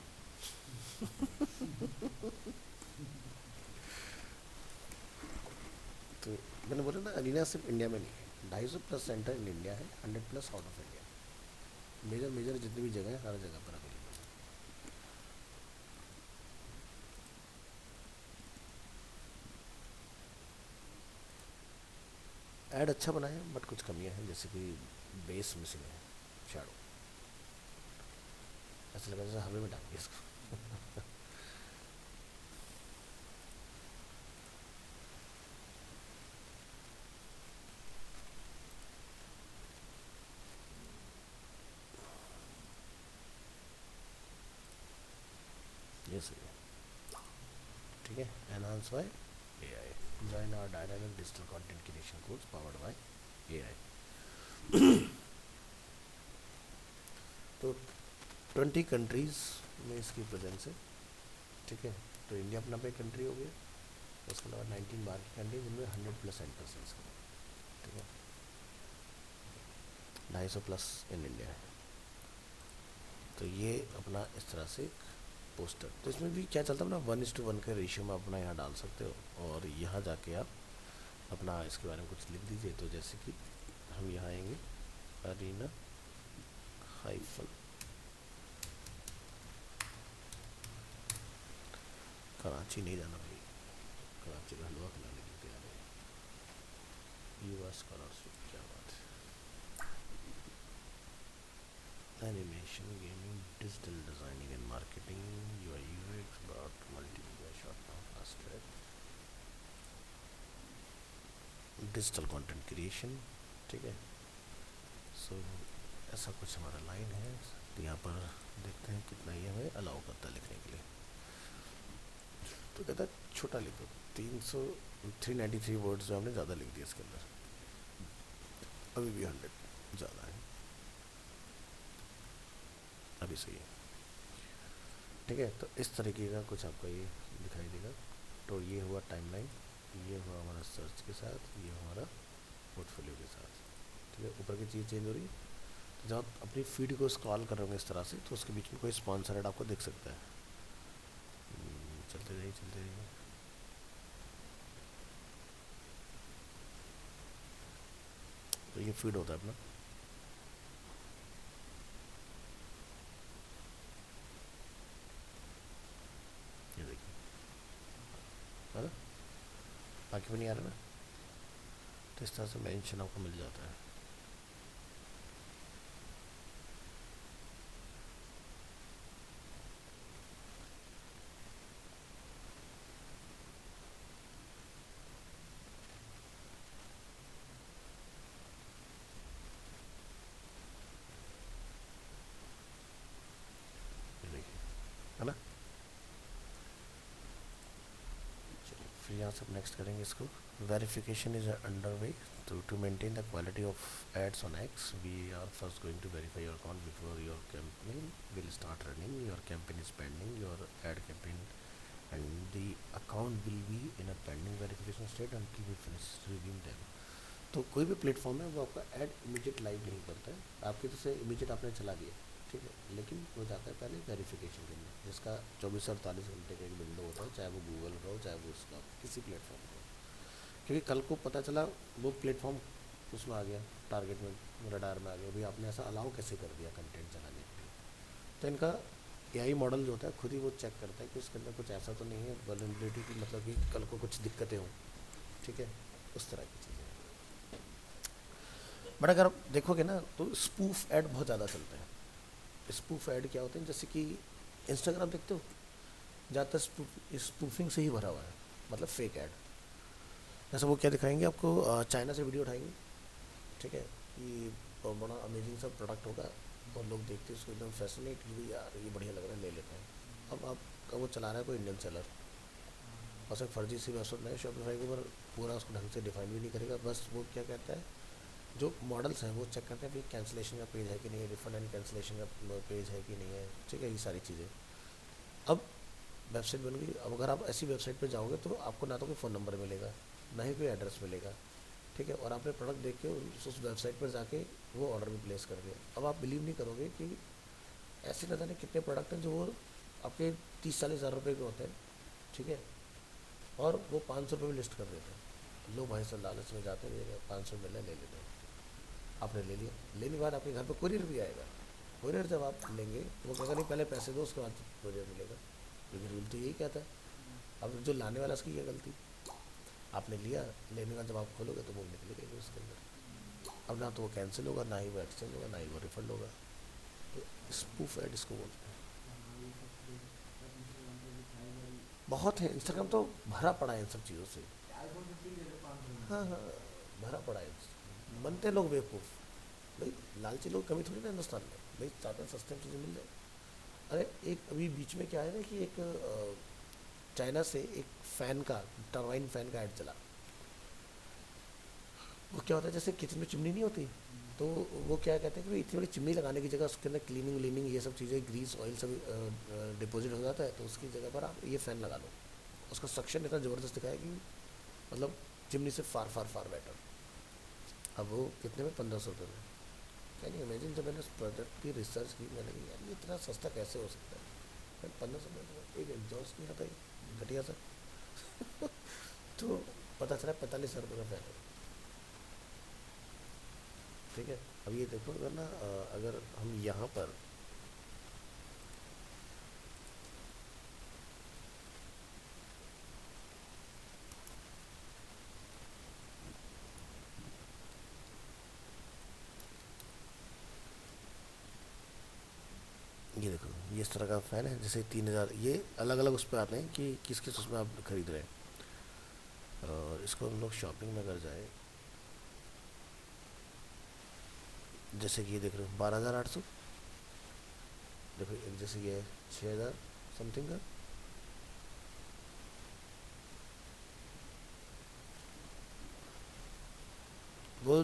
तो मैंने बोला ना, अरीना सिर्फ इंडिया में नहीं है, 250+ सेंटर इन इंडिया है, 100+ out of India. Major major जितनी भी जगह है, हर जगह पर अवेलेबल है। ऐड अच्छा बनाया बट कुछ कमियां हैं, जैसे कि बेस मिसिंग है, शैडो, ऐसा लगा जैसे हवा में डाल दिया इसको। ये सही है। ठीक है, enhance by AI, join our dynamic digital content creation course powered by AI। तो 20 कंट्रीज में इसकी प्रेजेंस है। ठीक है, तो इंडिया अपना पे कंट्री हो गया, उसके अलावा 19 बाहर की कंट्री, जिनमें 100+ सेंटर्स हैं इसके। ठीक है, 250+ इन इंडिया है। तो ये अपना इस तरह से पोस्टर, तो इसमें भी क्या चलता है अपना 1:1 का रेशियो में अपना यहाँ डाल सकते हो, और यहाँ जाके आप अपना इसके बारे में कुछ लिख दीजिए। तो जैसे कि हम यहाँ आएंगे, अरीना हाइफन कराची नहीं जाना भाई, कराची का हलवा खिलाने की तैयार है, यूएस स्कॉलरशिप, क्या बात है। Animation, gaming, digital designing and marketing, UI UX, about, multimedia, short form, fast track, digital content creation. ठीक है, सो ऐसा कुछ हमारा लाइन है। तो यहाँ पर देखते हैं कितना ये हमें अलाउ करता है लिखने के लिए। तो कहता है छोटा लिखो, 393 वर्ड्स जो हमने ज़्यादा लिख दिया इसके अंदर, अभी भी 100 ज़्यादा है, अभी सही है। ठीक है, तो इस तरीके का कुछ आपका ये दिखाई देगा। तो ये हुआ टाइमलाइन, ये हुआ हमारा सर्च के साथ, ये हमारा पोर्टफोलियो के साथ। ठीक है, ऊपर की चीज़ चेंज हो रही है। तो जब आप अपनी फीड को स्क्रॉल कर रहे होंगे इस तरह से, तो उसके बीच में कोई स्पॉन्सर ऐड आपको दिख सकता है। चलते जाइए चलते जाइए। तो ये फीड होता है अपना, ये देखिए, है ना, बाकी भी नहीं आ रहा ना। तो इस तरह से मेंशन आपको मिल जाता है। ये देखिए, है ना। चलिए फिर यहाँ से नेक्स्ट करेंगे इसको। वेरिफिकेशन इज अंडर वे, तो to maintain the quality of ads on X, we are first going to verify your account before your campaign will start running, your campaign is pending, your ad campaign and the account will be in a pending verification state until we finish reviewing them। तो कोई भी platform है वो आपका add immediate live नहीं करता है, आपकी तो से इमीडिएट आपने चला दिया, ठीक है, लेकिन वो जाता है पहले वेरिफिकेशन के लिए, जिसका 24 से 48 घंटे का एक विंडो होता है, चाहे वो गूगल का हो, चाहे वो उसका किसी प्लेटफॉर्म का हो। क्योंकि कल को पता चला वो प्लेटफॉर्म उसमें आ गया, टारगेट में, रडार में आ गया, भाई आपने ऐसा अलाउ कैसे कर दिया कंटेंट चलाने के लिए। तो इनका AI मॉडल जो होता है खुद ही वो चेक करता है कि उसके अंदर कुछ ऐसा तो नहीं है वल्नरेबिलिटी की, मतलब कि कल को कुछ दिक्कतें हों। ठीक है, उस तरह की चीज़ें। बट अगर आप देखोगे ना तो स्पूफ ऐड बहुत ज़्यादा चलते हैं। स्पूफ ऐड क्या होते हैं, जैसे कि इंस्टाग्राम देखते हो, ज़्यादातर स्पूफिंग से ही भरा हुआ है, मतलब फेक ऐड। जैसे वो क्या दिखाएंगे आपको, चाइना से वीडियो उठाएंगे, ठीक है, कि बड़ा अमेजिंग सा प्रोडक्ट होगा, और लोग देखते हैं उसको एकदम फैसिनेट, कि यार ये बढ़िया लग रहा है, ले लेते हैं। अब आपका वो चला रहा है कोई इंडियन सेलर, और सिर्फ फर्जी सी वेबसाइट है, शॉपिफाई के ऊपर पूरा उसको ढंग से डिफाइन भी नहीं करेगा, बस वो क्या कहता है, जो मॉडल्स हैं वो चेक करते हैं भाई कैंसिलेशन का पेज है कि नहीं है, रिफंड एंड कैंसिलेशन का पेज है कि नहीं है, ठीक है, ये सारी चीज़ें। अब वेबसाइट बन गई। अब अगर आप ऐसी वेबसाइट पर जाओगे तो आपको ना तो कोई फ़ोन नंबर मिलेगा, ना ही कोई एड्रेस मिलेगा, ठीक है, और आपने प्रोडक्ट देख के उस वेबसाइट पर जाके वो ऑर्डर भी प्लेस कर दिया। अब आप बिलीव नहीं करोगे कि ऐसे न जाने कितने प्रोडक्ट हैं जो वो आपके 30-40 हज़ार रुपये के होते हैं, ठीक है, और वो 500 रुपये में लिस्ट कर देते हैं। लो भाई सर, लालच में जाते हैं, 500 मिले ले लेते हैं। आपने ले लिया, लेने के बाद आपके घर पर कुरियर भी आएगा। कुरियर जब आप लेंगे तो वो कहेगा नहीं पहले पैसे दो उसके बाद कुरियर मिलेगा, लेकिन रूल तो यही कहता है। अब जो लाने वाला उसकी क्या गलती, आपने लिया, लेने का जब आप खोलोगे तो वो निकलेगा उसके अंदर। अब ना तो वो कैंसिल होगा, ना ही वो एक्सचेंज होगा, ना ही वो रिफंड होगा। तो स्पूफ ऐड इसको बोलते हैं। बहुत है, इंस्टाग्राम तो भरा पड़ा है इन सब चीज़ों से। हाँ हाँ, भरा पड़ा है। बनते लोग बेवकूफ़ भाई, लालची लोग कभी थोड़ी ना हिंदुस्तान में, भाई चाहते हैं सस्ते में चीज़ें मिल जाए। अरे एक अभी बीच में क्या है ना कि एक चाइना से एक फ़ैन का, टरबाइन फ़ैन का ऐड चला। वो क्या होता है, जैसे किचन में चिमनी नहीं होती, तो वो क्या कहते हैं कि भाई इतनी बड़ी चिमनी लगाने की जगह उसके अंदर क्लीनिंग व्लीनिंग ये सब चीज़ें, ग्रीस ऑयल सब डिपॉजिट हो जाता है, तो उसकी जगह पर आप ये फ़ैन लगा लो। उसका सक्शन इतना ज़बरदस्त दिखाया कि मतलब चिमनी से फार फार फार बेटर। अब वो कितने में, 1500 रुपये में। कैन यू इमेजिन, जब मैंने उस प्रोडक्ट की रिसर्च की, मैंने कहा यार ये इतना सस्ता कैसे हो सकता है। मैं 1500 रुपये एक एग्जॉस्ट नहीं आता है घटिया सा। तो पता चला 45,000 रुपये का फ़ैन है, ठीक है। अब ये देखो, अगर ना अगर हम यहाँ पर ये देखो, ये इस तरह का फ़ैन है, जैसे 3,000, ये अलग अलग उस पर आते हैं कि किस किस उसमें आप खरीद रहे हैं। और इसको हम लोग शॉपिंग में कर जाए, जैसे कि ये देख रहे हो 12,800, देखो एक जैसे ये 6,000 समथिंग का। वो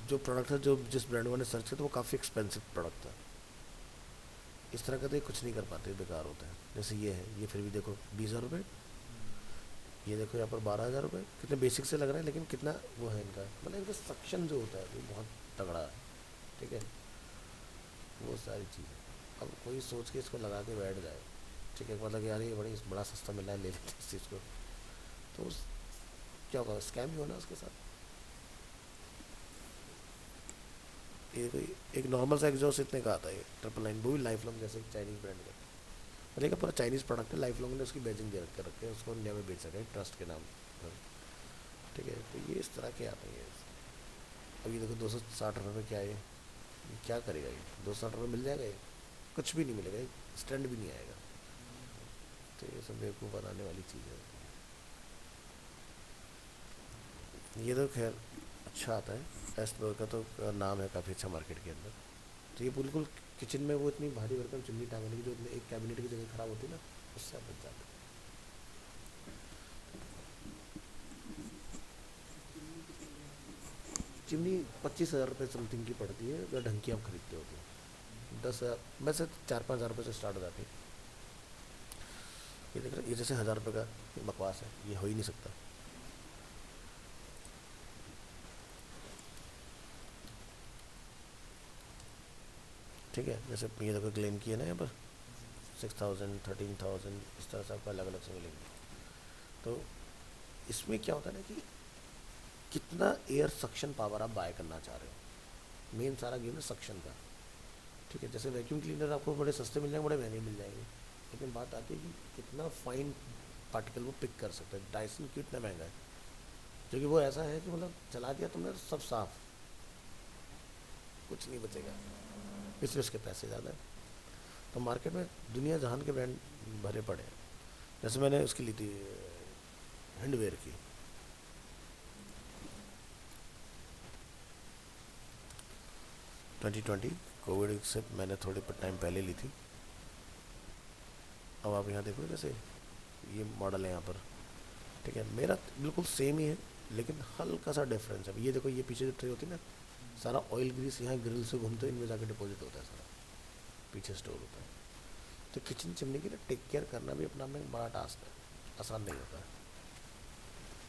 जो प्रोडक्ट है, जो जिस ब्रांड मैंने सर्च किया, तो वो काफ़ी एक्सपेंसिव प्रोडक्ट था। इस तरह का तो ये कुछ नहीं कर पाते, बेकार होता है। जैसे ये है, ये फिर भी देखो 20,000 रुपये। ये देखो यहाँ पर 12,000 रुपये, कितने बेसिक से लग रहा है, लेकिन कितना वो है इनका, मतलब इनका सक्शन जो होता है वो बहुत तगड़ा है, ठीक है, वो सारी चीज़ें। अब कोई सोच के इसको लगा के बैठ जाए, ठीक है, मतलब कि यार ये बड़ी बड़ा सस्ता मिल रहा है, ले लेते हैं इस चीज़ को, तो क्या होगा, स्कैम ही होना उसके साथ। ये कोई एक नॉर्मल सा एग्जॉस्ट इतने का आता है, 999, वो भी लाइफ लॉन्ग, जैसे चाइनीज़ ब्रांड का, लेकिन पूरा चाइनीज़ प्रोडक्ट है, लाइफ लॉन्ग ने उसकी बैजिंग दे रखे हैं, उसको इंडिया में बेच सके ट्रस्ट के नाम पर, ठीक है। तो ये इस तरह के आते हैं। अब ये देखो 260 रुपये क्या है, ये क्या करेगा, ये 260 रुपये मिल जाएगा, ये कुछ भी नहीं मिलेगा, ये स्टैंड भी नहीं आएगा। तो ये सब बेवकूफ़ बनाने वाली चीज़ है। ये तो खैर अच्छा आता है, एस्ट्रो का तो नाम है काफ़ी अच्छा मार्केट के अंदर। तो ये बिल्कुल किचन में वो इतनी भारी भरकम चिमनी टांगने की, जो एक कैबिनेट की जगह ख़राब होती है ना, उससे आप बच जाते हैं। चिमनी 25,000 रुपये समथिंग की पड़ती है, अगर ढंग की आप खरीदते हो तो 10,000, वैसे 4-5 हज़ार रुपये से स्टार्ट हो जाती है। ये देख रहे, ये जैसे 1,000 रुपये का, ये बकवास है, ये हो ही नहीं सकता। ठीक है, जैसे ये देखो क्लेम किया ना यहाँ पर 6,000, 13,000, इस तरह से आपको अलग अलग से मिलेंगे। तो इसमें क्या होता है ना कि कितना एयर सक्शन पावर आप बाय करना चाह रहे हो, मेन सारा गेम है सक्शन का, ठीक है। जैसे वैक्यूम क्लीनर आपको बड़े सस्ते मिल जाएंगे, बड़े महंगे मिल जाएंगे, लेकिन बात आती है कि कितना फाइन पार्टिकल वो पिक कर सकता है। डायसन क्यों इतना महंगा है, क्योंकि वो ऐसा है कि मतलब चला दिया तुमने सब साफ, कुछ नहीं बचेगा, इसलिए उसके पैसे ज़्यादा है। तो मार्केट में दुनिया जहान के ब्रांड भरे पड़े हैं। जैसे मैंने उसकी ली थी हैंडवेयर की, 2020 कोविड से मैंने थोड़े टाइम पहले ली थी। अब आप यहाँ देखो, जैसे ये मॉडल है यहाँ पर, ठीक है, मेरा बिल्कुल सेम ही है, लेकिन हल्का सा डिफरेंस है। ये देखो, ये पीछे जो ट्रे होती है ना, सारा ऑयल ग्रीस यहाँ ग्रिल से घूमते हुए इनमें जाकर डिपॉजिट होता है, सारा पीछे स्टोर होता है। तो किचन चिमनी की ना टेक केयर करना भी अपना में एक बड़ा टास्क है, आसान नहीं होता है।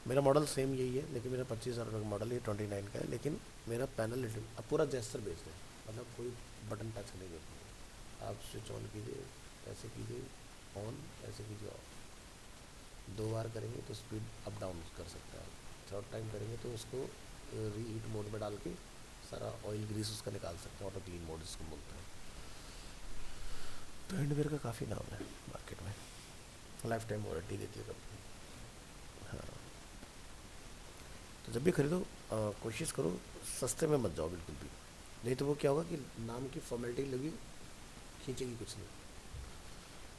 मेरा मॉडल सेम यही है, लेकिन मेरा 25,000 रुपये का मॉडल है, 29 का है, लेकिन मेरा पैनल अब पूरा जेस्चर बेस्ड है, मतलब कोई बटन टच करने की जरूरत नहीं। आप स्विच ऑन कीजिए, ऐसे कीजिए ऑन, ऐसे कीजिए ऑफ। 2 बार करेंगे तो स्पीड अप डाउन कर सकते हैं आप। 3rd टाइम करेंगे तो उसको रीहीट मोड में डाल के सारा ऑयल ग्रीस उसका निकाल सकते हैं, ऑटो क्लीन मोड इसको बोलते हैं। तो हैंडवेयर का काफ़ी नाम है मार्केट में, लाइफ टाइम वारंटी देती है कंपनी। हाँ, तो जब भी खरीदो कोशिश करो सस्ते में मत जाओ बिल्कुल भी, नहीं तो वो क्या होगा कि नाम की फॉर्मेलिटी लगी, खींचेगी कुछ नहीं।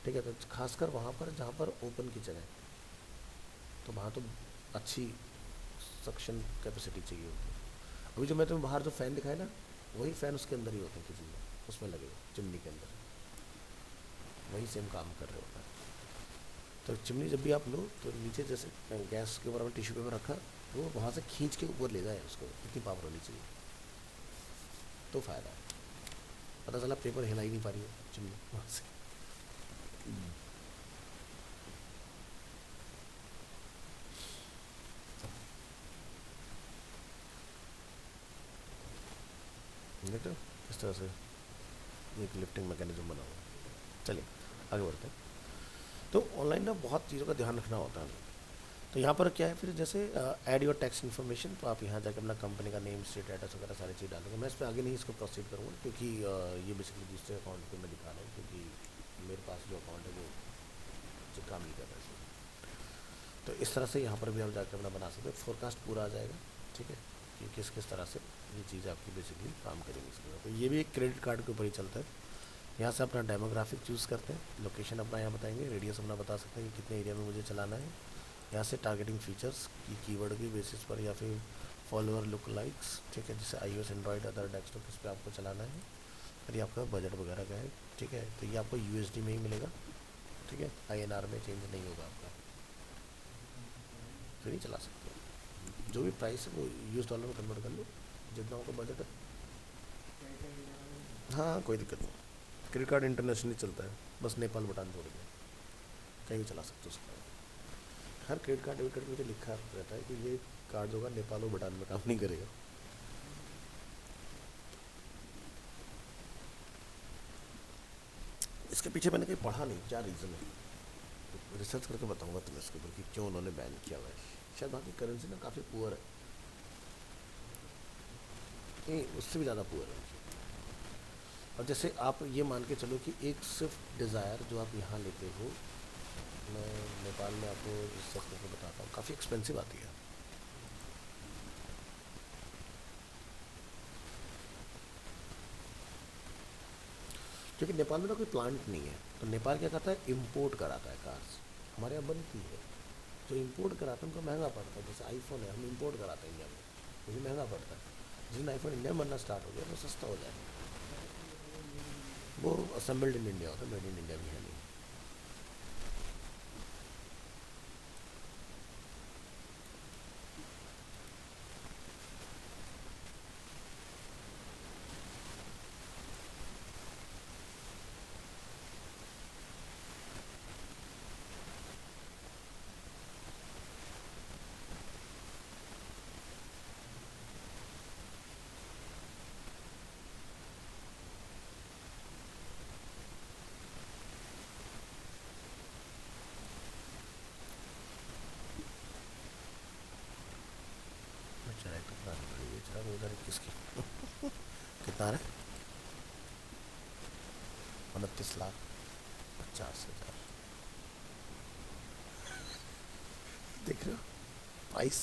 ठीक है, तो खासकर वहाँ पर जहाँ पर ओपन किचन है, तो वहाँ तो अच्छी सक्शन कैपेसिटी चाहिए होती है। अभी जो मैं तुम्हें बाहर जो फ़ैन दिखाया ना, वही फ़ैन उसके अंदर ही होते हैं किचन में, उसमें लगे चिमनी के अंदर, वही सेम काम कर रहे होता है। तो चिमनी जब भी आप लो तो नीचे जैसे गैस के ऊपर हमने टिश्यू पेपर रखा, तो वो वहाँ से खींच के ऊपर ले जाए उसको, इतनी पावर होनी चाहिए, तो फ़ायदा है। पता चला पेपर हिला ही नहीं पा रही है चिमनी वहाँ से। देखते हो इस तरह से एक लिफ्टिंग मैकेनिज्म बना हुआ है। चलिए आगे बढ़ते हैं। तो ऑनलाइन ना बहुत चीज़ों का ध्यान रखना होता है। तो यहाँ पर क्या है फिर, जैसे ऐड योर टैक्स इन्फॉर्मेशन, तो आप यहाँ जाकर अपना कंपनी का नेम, स्टेट एड्रेस वगैरह सारी चीज़ डालोगे। मैं इस पर आगे नहीं इसको प्रोसीड करूँगा, क्योंकि ये बेसिकली दूसरे अकाउंट पे मैं दिखा रहा हूँ, क्योंकि मेरे पास जो अकाउंट है वो जो काम नहीं कर रहा है इसमें। तो इस तरह से यहाँ पर भी आप जाकर अपना बना सकते हो, फोरकास्ट पूरा आ जाएगा। ठीक है, कि किस किस तरह से ये चीज़ आपकी बेसिकली काम करेंगी इसके ऊपर। तो ये भी एक क्रेडिट कार्ड के ऊपर ही चलता है। यहाँ से अपना डेमोग्राफिक चूज़ करते हैं, लोकेशन अपना यहाँ बताएंगे, रेडियस अपना बता सकते हैं कि कितने एरिया में मुझे चलाना है। यहाँ से टारगेटिंग फीचर्स की कीवर्ड के बेसिस पर, या फिर फॉलोअर लुक लाइक्स, ठीक है, जैसे iOS, एंड्रॉयड, अदर डेस्कटॉप, इस पर आपको चलाना है। और ये आपका बजट वगैरह का है। ठीक है, तो ये आपको USD में ही मिलेगा। ठीक है, INR में चेंज नहीं होगा आपका, फिर ही चला सकते हो। जो भी प्राइस है वो US डॉलर में कन्वर्ट कर लो, जितना आपका बजट है। हाँ, कोई दिक्कत नहीं, क्रेडिट कार्ड इंटरनेशनली चलता है, बस नेपाल भूटान छोड़ के कहीं भी चला सकते हो उसका। हर क्रेडिट कार्ड डेबिट कार्ड में तो लिखा रहता है कि ये कार्ड होगा नेपाल और भूटान में काम नहीं करेगा। इसके पीछे मैंने कहीं पढ़ा नहीं क्या रीज़न है, रिसर्च करके बताऊंगा तुम्हें इसके ऊपर कि क्यों उन्होंने बैन किया हुआ है। शायद वहाँ की करेंसी ना काफ़ी पुअर है, नहीं उससे भी ज़्यादा पुअर है। और जैसे आप ये मान के चलो कि एक स्विफ्ट डिज़ायर जो आप यहाँ लेते हो, मैं नेपाल में आपको रिसर्च करके बताता हूँ, काफ़ी एक्सपेंसिव आती है। क्योंकि नेपाल में ना कोई प्लांट नहीं है, तो नेपाल क्या करता है, इम्पोर्ट कराता है कार्स। हमारे यहाँ बनती है, जो इम्पोर्ट कराता है उनको महंगा पड़ता है। जैसे आईफोन है, हम इम्पोर्ट कराते हैं इंडिया में, मुझे महंगा पड़ता है। जिस दिन आईफोन इंडिया में बनना स्टार्ट हो गया तो सस्ता हो जाएगा। वो असेंबल्ड इन इंडिया होता है, मेड इन इंडिया भी है नहीं। बेचारा एक तो बेचारा 2021 की कितना आ रहा है, 29,50,000। देख रहे हो प्राइस,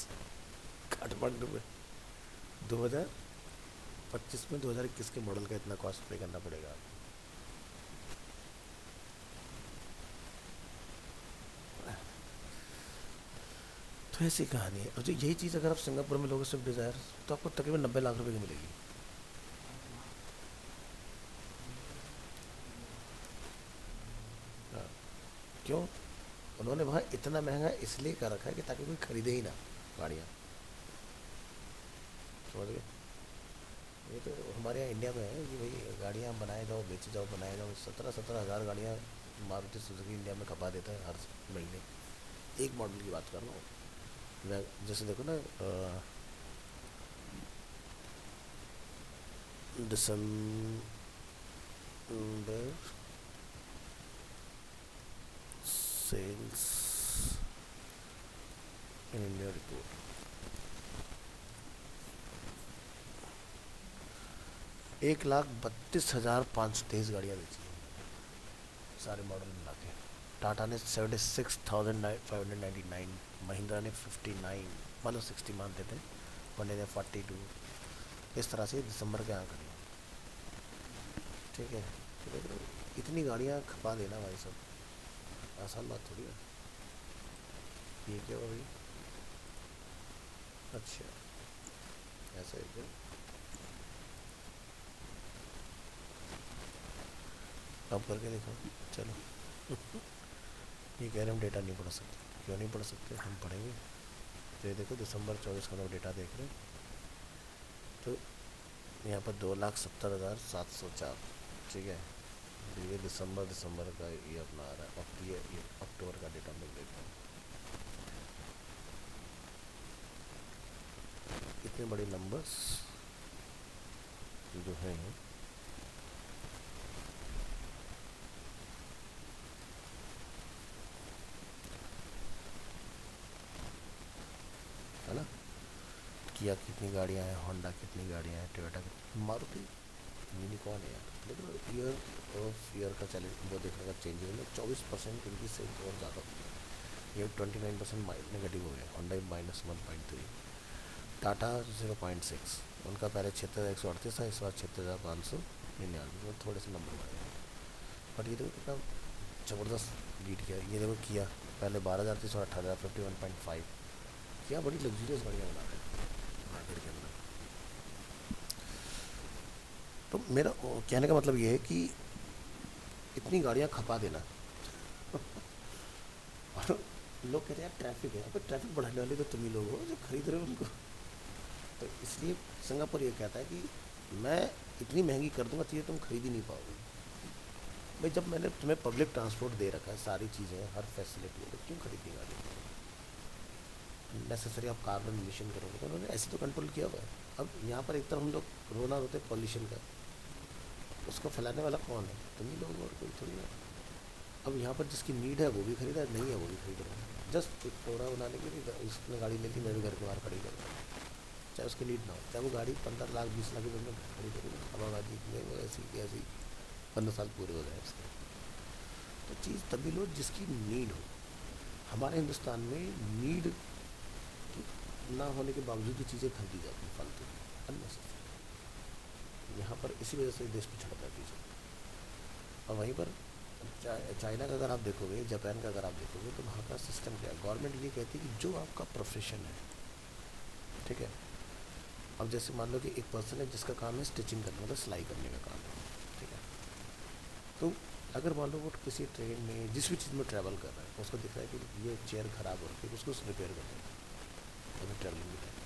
काठमांडू में 2025 में 2021 के मॉडल का इतना कॉस्ट पे करना पड़ेगा आपको। तो ऐसी कहानी है। और जो यही चीज़ अगर आप सिंगापुर में लोगे स्विफ्ट डिज़ायर, तो आपको तकरीबन 90 लाख रुपए की मिलेगी। हाँ, क्यों, उन्होंने वहाँ इतना महंगा इसलिए कर रखा है कि ताकि कोई खरीदे ही ना गाड़ियाँ। समझ गए? ये तो हमारे यहाँ इंडिया में है कि भाई गाड़ियाँ बनाए जाओ, बेचे जाओ, बनाए जाओ। 17,000 गाड़ियाँ मारुति सुजुकी इंडिया में खपा देता है हर महीने। एक मॉडल की बात कर रहा हूँ मैं। जैसे देखो ना, दिसंबर सेल्स इन इंडिया रिपोर्ट, 1,32,523 गाड़ियाँ बेची हैं सारे मॉडल मिला के। टाटा ने 76,599, महिंद्रा ने 59, मतलब 60 मानते थे, होंडा ने 42। इस तरह से दिसंबर के आंकड़े, ठीक है। तो देख लो, इतनी गाड़ियाँ खपा देना भाई साहब, आसान बात थोड़ी है। ये क्या हुआ भाई? अच्छा, ऐसा है क्या? अब करके देखो, चलो। ये कह रहे हम डेटा नहीं पढ़ सकते। क्यों नहीं पढ़ सकते? हम पढ़ेंगे। तो ये देखो, दिसंबर 24 का डेटा देख रहे हैं, तो यहाँ पर 2,70,704, ठीक है। तो ये दिसंबर का ये अपना आ रहा है। ये अक्टूबर का डेटा मिल देता है। इतने बड़े नंबर्स जो हैं, है ना। किया कितनी गाड़ियाँ हैं, होंडा कितनी गाड़ियाँ हैं, टोयोटा कितनी, मारुति यूनिकॉर्न है यार। लेकिन ईयर ऑफ ईयर का चैलेंज वो देखने का चेंज है ना, 24% इनकी सेल्स और ज़्यादा हो गया। ये 29% नेगेटिव हो गया। होंडा -1.3, टाटा 0.6, उनका पहले 76,138 था, इस बार 76,599, थोड़े से नंबर बढ़े। बट ये देखो कितना ज़बरदस्त बीट किया। ये देखो किया पहले 12,000 थी, 18,000, 51.5। क्या बड़ी लग्जूरियस गाड़ियाँ बना रहे हैं मार्केट के अंदर। तो मेरा कहने का मतलब ये है कि इतनी गाड़ियाँ खपा देना और लोग कहते हैं यार ट्रैफिक है, अब ट्रैफिक बढ़ाने वाले तो तुम ही लोग हो जो खरीद रहे हो उनको। तो इसलिए सिंगापुर ये कहता है कि मैं इतनी महंगी कर दूंगा, चीज़ें तुम खरीद ही नहीं पाओगे। भाई जब मैंने तुम्हें पब्लिक ट्रांसपोर्ट दे रखा है, सारी चीज़ें, हर फैसिलिटी है, तो क्यों खरीदनी गाड़ी? नेसेसरी आप कार्बन इमिशन करोगे, तो उन्होंने ऐसे तो कंट्रोल किया हुआ है। अब यहाँ पर एक तरफ हम लोग रोना रोते पॉल्यूशन का, उसको फैलाने वाला कौन है? तुम ही लोग, और कोई थोड़ी ना। अब यहाँ पर जिसकी नीड है वो भी खरीदा, नहीं है वो भी खरीद रहा है, जस्ट एक टोरा बनाने के लिए। उसने गाड़ी ली थी, मैं भी घर के बाहर खड़ी कर रहा हूँ, चाहे उसकी नीड ना हो, चाहे वो गाड़ी 15 लाख 20 लाख रुपये में खड़ी करेगी, हवाबाजी में वो ऐसी की ऐसी 15 साल पूरे हो जाए उसके। तो चीज़ तभी लो जिसकी नीड हो। हमारे हिंदुस्तान में नीड ना होने के बावजूद भी चीज़ें खरीदी जाती हैं फालतू, अननेसेसरी। यहाँ पर इसी वजह से देश पिछड़ता है चीज़ें। और वहीं पर चाइना का अगर आप देखोगे, जापान का अगर आप देखोगे, तो वहाँ का सिस्टम क्या है? गवर्नमेंट ये कहती है कि जो आपका प्रोफेशन है, ठीक है। अब जैसे मान लो कि एक पर्सन है जिसका काम है स्टिचिंग करना, मतलब सिलाई करने का काम है, ठीक है। तो अगर मान लो वो किसी ट्रेन में जिस भी चीज़ में ट्रैवल कर रहा है, उसको दिख रहा है कि ये चेयर ख़राब हो रही है, उसको रिपेयर कर देगा अगर ट्रैवलिंग में टाइम।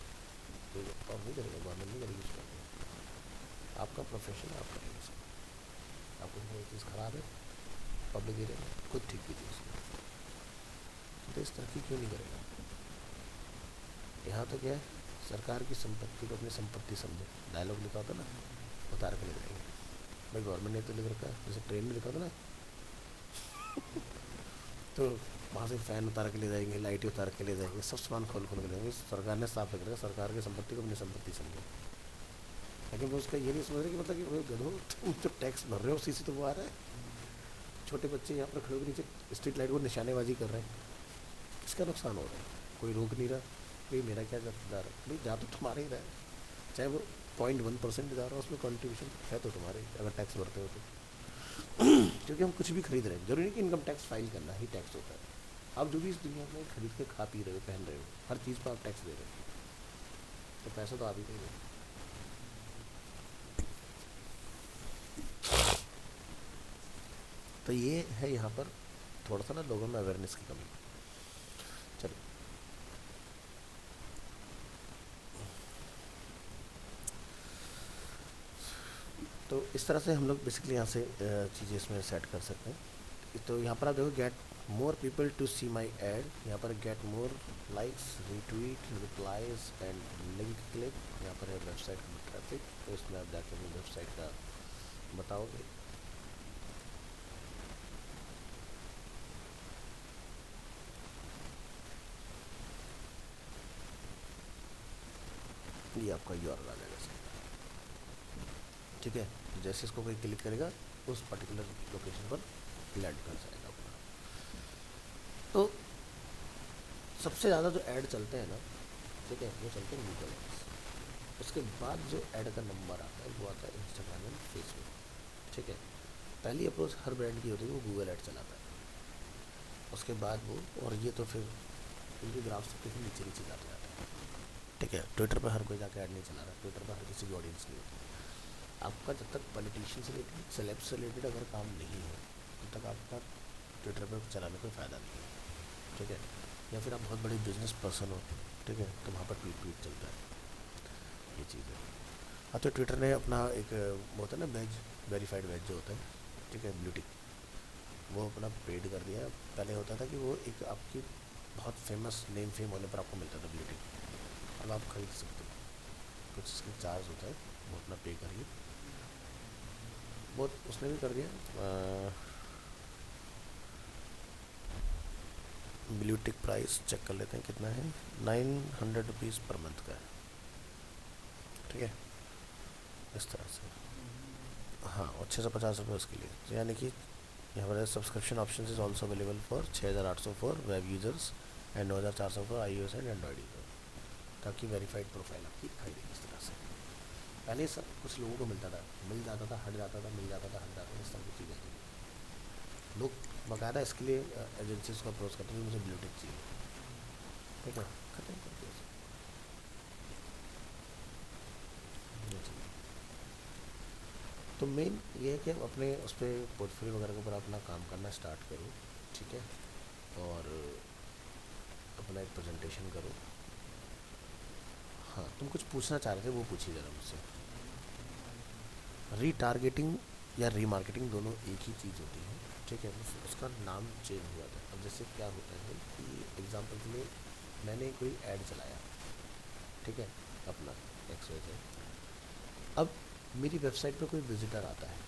तो और नहीं करेगा, गवर्नमेंट नहीं करेगी उसका। आपका प्रोफेशन है, आप करेंगे उसको। आपको कोई चीज़ ख़राब है पब्लिक एरिया में, खुद ठीक कीजिए उसको। तो देश तरक्की क्यों नहीं करेगा? यहाँ तो क्या है, सरकार की संपत्ति को अपनी संपत्ति समझे। डायलॉग लिखा होता ना, उतार के ले जाएंगे। भाई गवर्नमेंट ने तो लिख रखा है, जैसे ट्रेन में लिखा होता ना तो वहाँ से फ़ैन उतार के ले जाएंगे, लाइटें उतार के ले जाएंगे, सब सामान खोल खोल के ले जाएंगे। सरकार ने साफ लिख रखा है, सरकार की संपत्ति को अपनी संपत्ति समझे। लेकिन वो उसका ये नहीं समझ रहे कि मतलब कि भाई गधो, तुम जो टैक्स भर रहे हो उसी से तो वो आ रहा है। छोटे बच्चे यहाँ पर खड़े होकर नीचे स्ट्रीट लाइट को निशानेबाजी कर रहे हैं, किसका नुकसान हो रहा है? कोई रोक नहीं रहा। भाई मेरा क्या जा रहा है? भाई जा तो तुम्हारे ही रहा है, चाहे वो 0.1% जा रहा है, उसमें कॉन्ट्रीब्यूशन है तो तुम्हारे, अगर टैक्स भरते हो तो। क्योंकि हम कुछ भी खरीद रहे हैं, जरूरी नहीं कि इनकम टैक्स फाइल करना ही टैक्स होता है। आप जो भी इस दुनिया में खरीद के खा पी रहे हो, पहन रहे हो, हर चीज़ पर आप टैक्स दे रहे हो, तो पैसा तो आप ही देंगे। तो ये है यहाँ पर थोड़ा सा ना लोगों में अवेयरनेस की कमी। चलो, तो इस तरह से हम लोग बेसिकली यहाँ से चीज़ें इसमें सेट कर सकते हैं। तो यहाँ पर आप देखो get more people to see my ad, यहाँ पर get more likes, retweet, replies and link click, यहाँ पर है वेबसाइट का ट्रैफिक। तो इसमें आप जाकर अपनी वेबसाइट का बताओगे। ये आपका यूआरएल आ जाएगा इसका, ठीक है। तो जैसे इसको कोई क्लिक करेगा उस पर्टिकुलर लोकेशन पर लैंड कर जाएगा अपना। तो सबसे ज़्यादा जो ऐड चलते हैं ना, ठीक है, वो चलते हैं गूगल एड्स। उसके बाद जो ऐड का नंबर आता है वो आता है इंस्टाग्राम एंड फेसबुक, ठीक है। पहली अप्रोच हर ब्रांड की होती है, वो गूगल ऐड चलाता है। उसके बाद वो, और ये तो फिर उनके ग्राफ से किसी नीचे नीचे जाते जाते हैं, ठीक है। ट्विटर पर हर कोई जाकर ऐड नहीं चला रहा, ट्विटर पर हर किसी की ऑडियंस नहीं होती। आपका जब तक पॉलिटिशियन से रिलेटेड, सेलेब से रिलेटेड अगर काम नहीं हो तब तक आपका ट्विटर पर चलाने का फ़ायदा नहीं है, ठीक है। या फिर आप बहुत बड़ी बिजनेस पर्सन हो, ठीक है, तो वहाँ पर ट्वीट चलता है, ये चीज़ है। हाँ, तो ट्विटर ने अपना एक वो होता है ना बैज, वेरीफाइड बैज जो होता है, ठीक है, ब्लू टिक, वो अपना पेड कर दिया है। पहले होता था कि वो एक आपकी बहुत फेमस नेम फेम होने पर आपको मिलता था ब्लू टिक, अब आप खरीद सकते हो, कुछ इसका चार्ज होता है, वो अपना पे करिए। बहुत उसने भी कर दिया। ब्लू टिक प्राइस चेक कर लेते हैं कितना है, 900 रुपीज़ पर मंथ का है, ठीक है, इस तरह से। हाँ, और 650 रुपये उसके लिए। तो यानी कि यहाँ पर subscription option is also available for 6800 for web users and 9400 for iOS and Android user, ताकि वेरीफाइड प्रोफाइल आपकी दिखाई देगी इस तरह से। पहले सब कुछ लोगों को मिलता था, मिल जाता था, हट जाता था, मिल जाता था, हट जाता था, इस तरह की चीज़ें थी। लोग बाकायदा इसके लिए एजेंसीज को अप्रोच करते थे, मुझे ब्लू टिक चाहिए, ठीक है, खत्म कर दिया ये चीज़। तो मेन ये है कि आप अपने उस पर पोर्टफोलियो वगैरह के ऊपर अपना काम करना स्टार्ट करो, ठीक है, और अपना एक प्रेजेंटेशन करो। हाँ, तुम कुछ पूछना चाह रहे थे, वो पूछिए ज़रा मुझसे। रीटारगेटिंग या रीमार्केटिंग दोनों एक ही चीज़ होती है, ठीक है, उसका नाम चेंज हुआ था। अब जैसे क्या होता है कि एग्जांपल के लिए मैंने कोई ऐड चलाया, ठीक है, अपना XYZ। अब मेरी वेबसाइट पे कोई विज़िटर आता है,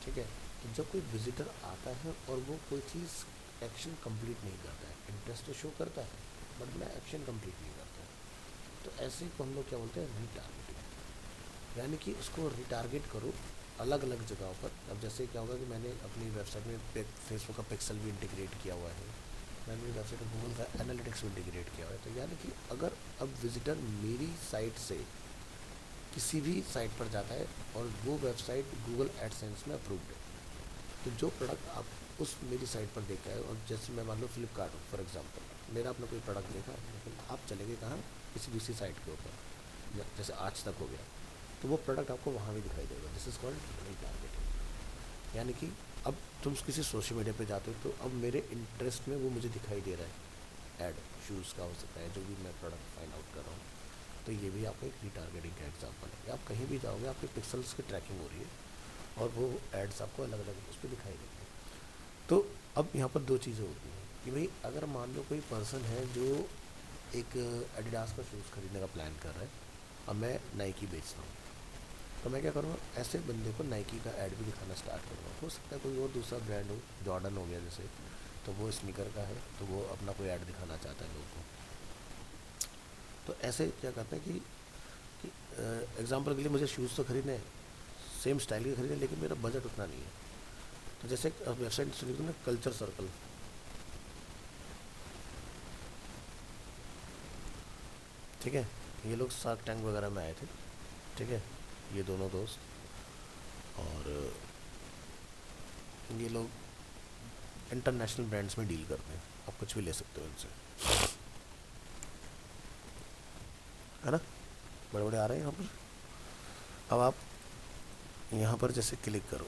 ठीक है, तो जब कोई विज़िटर आता है और वो कोई चीज़ एक्शन कंप्लीट नहीं करता है, इंटरेस्ट तो शो करता है बट मैं एक्शन कंप्लीट नहीं करता है, तो ऐसे को हम लोग क्या बोलते हैं, रीटारगेटिंग। यानी कि उसको रिटारगेट करो अलग अलग जगहों पर। अब जैसे क्या होगा कि मैंने अपनी वेबसाइट में फेसबुक का पिक्सल भी इंटीग्रेट किया हुआ है, मैंने मेरी वेबसाइट में गूगल का एनालिटिक्स भी इंटीग्रेट किया हुआ है। तो यानी कि अगर अब विजिटर मेरी साइट से किसी भी साइट पर जाता है और वो वेबसाइट गूगल एडसेंस में अप्रूव्ड है, तो जो प्रोडक्ट आप उस मेरी साइट पर देखा है, और जैसे मैं मान लो फ्लिपकार्ट हूँ फॉर एग्जांपल, मेरा आपने कोई प्रोडक्ट देखा, लेकिन आप चले गए कहाँ, किसी दूसरी साइट के ऊपर, जैसे आज तक हो गया, तो वो प्रोडक्ट आपको वहाँ भी दिखाई देगा। This is called retargeting. यानी कि अब तुम किसी सोशल मीडिया पे जाते हो, तो अब मेरे इंटरेस्ट में वो मुझे दिखाई दे रहा है, ऐड शूज़ का हो सकता है, जो भी मैं प्रोडक्ट फाइंड आउट कर रहा हूँ, तो ये भी आपका एक रीटारगेटिंग का एग्जाम्पल है। आप कहीं भी जाओगे, आपके पिक्सल्स की ट्रैकिंग हो रही है और वो एड्स आपको अलग अलग उस पर दिखाई देंगे। तो अब यहाँ पर दो चीज़ें होती हैं कि भाई अगर मान लो कोई पर्सन है जो एक एडिडास का शूज़ खरीदने का प्लान कर रहा है, अब मैं नाइकी बेचता हूँ, तो मैं क्या करूँगा, ऐसे बंदे को नाइकी का ऐड भी दिखाना स्टार्ट करूँगा। हो सकता है कोई और दूसरा ब्रांड हो, जॉर्डन हो गया जैसे, तो वो स्नीकर का है, तो वो अपना कोई ऐड दिखाना चाहता है लोगों को। तो ऐसे क्या करते हैं कि एग्जांपल के लिए मुझे शूज़ तो खरीदने हैं, सेम स्टाइल के खरीदने, लेकिन मेरा बजट उतना नहीं है। तो जैसे वेबसाइट सुनी ना, कल्चर सर्कल, ठीक है, ये लोग शार्क टैंक वगैरह में आए थे, ठीक है, ये दोनों दोस्त, और ये लोग इंटरनेशनल ब्रांड्स में डील करते हैं, आप कुछ भी ले सकते हो इनसे, है ना, बड़े बड़े आ रहे हैं यहाँ पर। अब आप यहाँ पर जैसे क्लिक करो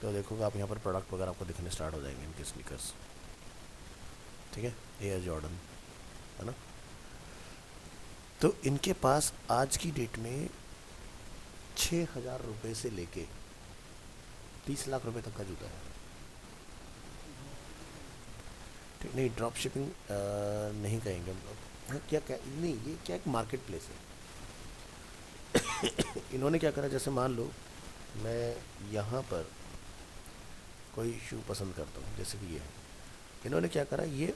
तो देखोगे आप यहाँ पर प्रोडक्ट वगैरह आपको दिखने स्टार्ट हो जाएंगे, इनके स्नीकर्स, ठीक है, एयर जॉर्डन, है ना। तो इनके पास आज की डेट में 6,000 रुपये से लेके 30 लाख रुपए तक का जूता है। ठीक, नहीं ड्रॉप शिपिंग नहीं कहेंगे हम लोग। हाँ, क्या नहीं, ये क्या एक मार्केट प्लेस है। इन्होंने क्या करा, जैसे मान लो मैं यहाँ पर कोई शू पसंद करता हूँ, जैसे कि ये है, इन्होंने क्या करा, ये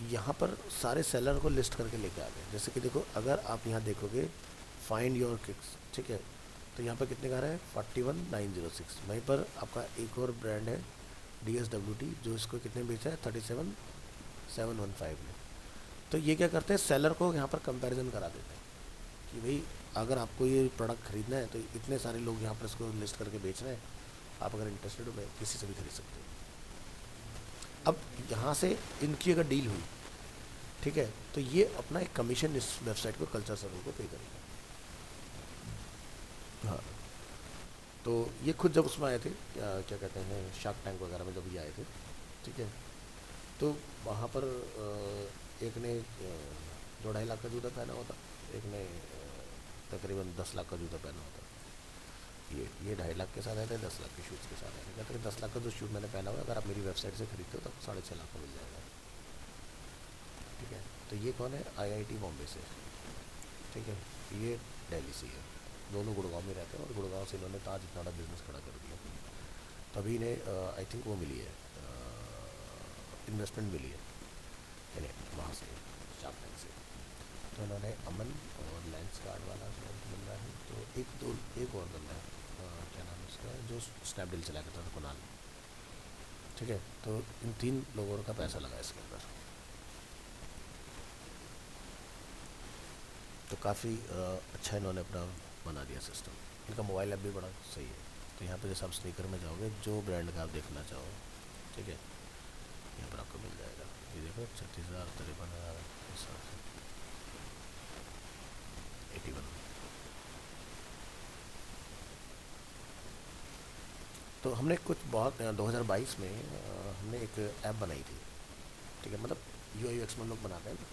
यहाँ पर सारे सेलर को लिस्ट करके लेके आ गए। जैसे कि देखो, अगर आप यहाँ देखोगे फाइंड योर किक्स, ठीक है, तो यहाँ पर कितने का आ रहा है 41,906। वहीं पर आपका एक और ब्रांड है DSWT, जो इसको कितने बेचा है 37,715 में। तो ये क्या करते हैं, सेलर को यहाँ पर कंपैरिजन करा देते हैं कि भाई अगर आपको ये प्रोडक्ट खरीदना है तो इतने सारे लोग यहाँ पर इसको लिस्ट करके बेच रहे हैं, आप अगर इंटरेस्टेड हो किसी से भी खरीद सकते हो। अब यहाँ से इनकी अगर डील हुई, ठीक है, तो ये अपना एक कमीशन इस वेबसाइट को, कल्चर सर्कल को पे करेगा। हाँ, तो ये खुद जब उसमें आए थे, क्या कहते हैं, शार्क टैंक वगैरह में जब ये आए थे, ठीक है, तो वहाँ पर एक ने 2-2.5 लाख का जूता पहना हुआ था, एक ने तकरीबन 10 लाख का जूता पहना हुआ था। ये 2.5 लाख के साथ आए थे, 10 लाख के शूज़ के साथ आए थे। कहते हैं 10 लाख का जो शूज़ मैंने पहना हुआ है, अगर आप मेरी वेबसाइट से खरीदते हो तो आपको 6.5 लाख का मिल जाएगा। ठीक है, तो ये कौन है, IIT बॉम्बे से, ठीक है, ये दिल्ली से है, दोनों गुड़गांव में रहते हैं, और गुड़गांव से इन्होंने ताज इतना बड़ा बिजनेस खड़ा कर दिया। तभी इन्हें आई थिंक वो मिली है, इन्वेस्टमेंट मिली है इन्हें वहाँ से, शार्क टैंक से। तो इन्होंने अमन और लेंस कार्ड वाला बंदा है, तो एक और बंदा है, क्या नाम है उसका, जो स्नैपडील चला करता था, कुणाल, ठीक है। तो इन 3 लोगों का पैसा लगा इसके अंदर। तो काफ़ी अच्छा इन्होंने अपना बना दिया सिस्टम। इनका मोबाइल ऐप भी बड़ा सही है। तो यहाँ पे जैसे आप स्नीकर में जाओगे, जो ब्रांड का आप देखना चाहो, ठीक है, यहाँ पर आपको मिल जाएगा। ये देखो 36,000, 53,000, 81। तो हमने कुछ बहुत 2022 में हमने एक ऐप बनाई थी, ठीक है, मतलब UI UX में लोग बनाते हैं ना।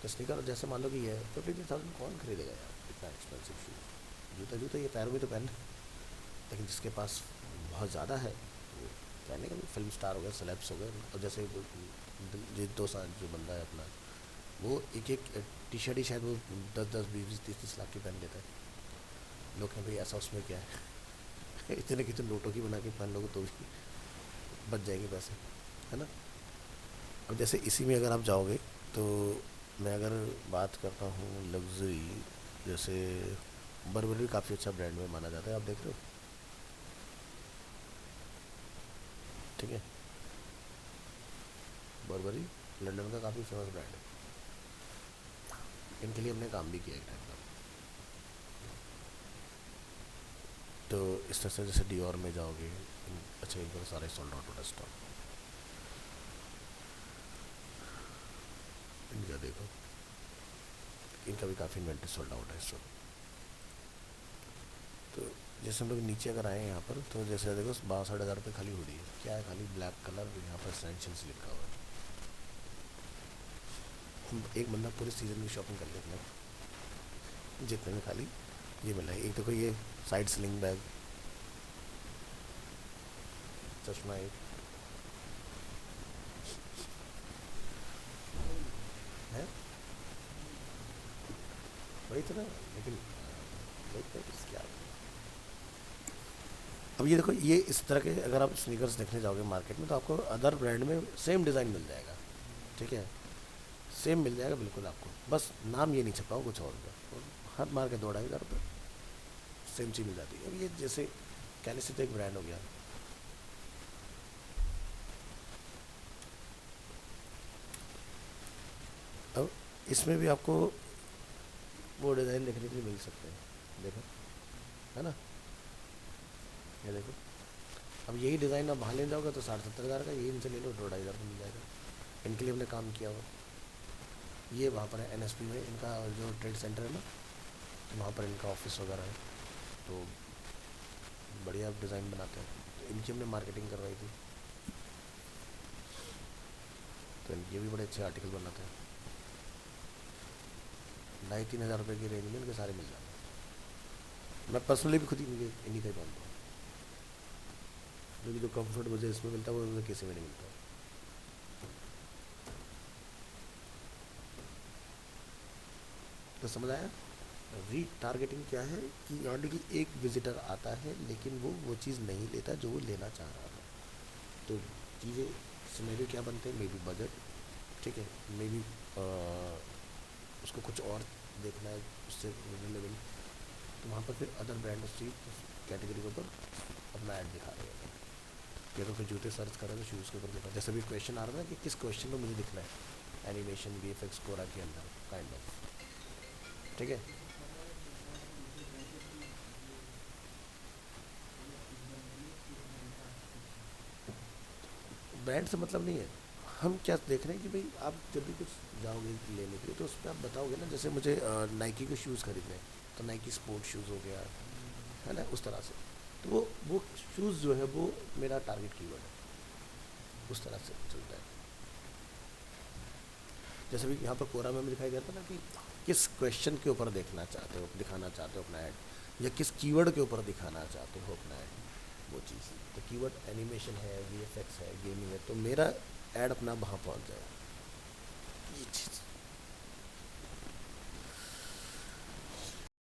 तो स्नीकर जैसे मान लो कि ये 53,000 कौन खरीदेगा यार, इतना एक्सपेंसिव शूज़, जूता ये पैरों में तो पहन, लेकिन जिसके पास बहुत ज़्यादा है वो पहने का, फिल्म स्टार हो गए, सेलेब्स हो गए। और जैसे ये 2 साल जो बंदा है अपना, वो एक टी शर्ट ही शायद वो 10-10, 20-20, 30-30 लाख की पहन लेता है। लोग कहें भाई ऐसा उसमें क्या है इतने की तो नोटों की बना के पहन लोगे तो भी बच जाएंगे पैसे, है ना। अब जैसे इसी में अगर आप जाओगे, तो मैं अगर बात करता हूँ लग्जरी, जैसे बर्बरी काफ़ी अच्छा ब्रांड में माना जाता है, आप देख रहे हो, ठीक है, बर्बरी लंदन का काफ़ी फेमस ब्रांड है। इनके लिए हमने काम भी किया एक टाइम पर। तो इस तरह से जैसे डियोर में जाओगे, अच्छा इनका सारे सोल्ड आउट होता स्टॉक। इनका देखो, इनका भी काफ़ी इन्वेंट्री सोल्ड आउट है इस वक्त। तो जैसे हम लोग नीचे अगर आए यहाँ पर, तो जैसे देखो 62,500 रुपये खाली हुडी है, क्या है, खाली ब्लैक कलर, यहाँ पर एसेंशियल्स लिखा हुआ है। एक बंदा पूरे सीज़न की शॉपिंग कर लेते हैं, जितने में खाली ये मिला है। एक देखो ये साइड स्लिंग बैग, चश्मा एक है, वही तो ना, लेकिन देखते हैं क्या। अब ये देखो, ये इस तरह के अगर आप स्नीकर्स देखने जाओगे मार्केट में, तो आपको अदर ब्रांड में सेम डिज़ाइन मिल जाएगा, ठीक है, सेम मिल जाएगा बिल्कुल आपको, बस नाम ये नहीं छपा हो कुछ और का। और हर मार्क है 2-2.5 हज़ार रुपये, सेम चीज़ मिल जाती है। अब ये जैसे कैलिसी तो एक ब्रांड हो गया, अब इसमें भी आपको वो डिज़ाइन देखने के लिए मिल सकते हैं, देखो, है ना, ये देखो। अब यही डिज़ाइन आप बाहर ले जाओगे तो 60-70 हज़ार का, यही इनसे ले लो 2-2.5 हज़ार का मिल जाएगा। इनके लिए हमने काम किया हुआ, ये वहाँ पर है NSP में, इनका जो ट्रेड सेंटर है ना, तो वहाँ पर इनका ऑफिस वगैरह है, तो बढ़िया डिज़ाइन बनाते हैं। तो इनकी हमने मार्केटिंग करवाई थी, तो ये भी बड़े अच्छे आर्टिकल बनाते हैं। 2,500-3 हज़ार रुपये की रेंज में इनके सारे मिल जाते हैं। मैं पर्सनली भी खुद ही इन्हीं का ही मानता हूँ, क्योंकि जो कंफर्ट मुझे इसमें मिलता है वो मुझे किसी में नहीं मिलता। तो समझ आया? रीटारगेटिंग क्या है कि यहाँ कि एक विजिटर आता है लेकिन वो चीज़ नहीं लेता जो वो लेना चाह रहा था। तो चीज़ें सिनेरियो क्या बनते हैं, मे बी बजट, ठीक है, मे बी उसको कुछ और देखना है उससे रिलेवेंट, तो वहाँ पर फिर अदर ब्रांड उस चीज़ कैटेगरी के ऊपर अपना ऐड दिखा रहे हैं। या तो फिर जूते सर्च कर रहे हैं तो शूज़ के ऊपर दिखा, जैसे भी क्वेश्चन आ रहा था कि किस क्वेश्चन में मुझे दिखना है, एनिमेशन वी एफ एक्स कोरा के अंदर काइंड ऑफ, ठीक है। ब्रांड से मतलब नहीं है, हम क्या देख रहे हैं कि भाई आप जब भी कुछ जाओगे लेने के लिए तो उस पर आप बताओगे ना, जैसे मुझे नाइकी के शूज़ खरीदने हैं तो नाइकी स्पोर्ट शूज़ हो गया, है ना, उस तरह से। तो वो शूज़ जो है वो मेरा टारगेट कीवर्ड है, उस तरह से चलता है। जैसे भी यहाँ पर कोरा में दिखाई देता ना कि किस क्वेश्चन के ऊपर देखना चाहते हो, दिखाना चाहते हो अपना ऐड, या किस कीवर्ड के ऊपर दिखाना चाहते हो अपना ऐड, वो चीज़। तो कीवर्ड एनिमेशन है, वीएफएक्स है, गेमिंग है, तो मेरा ऐड अपना वहाँ पहुँच जाएगा, ये चीज़।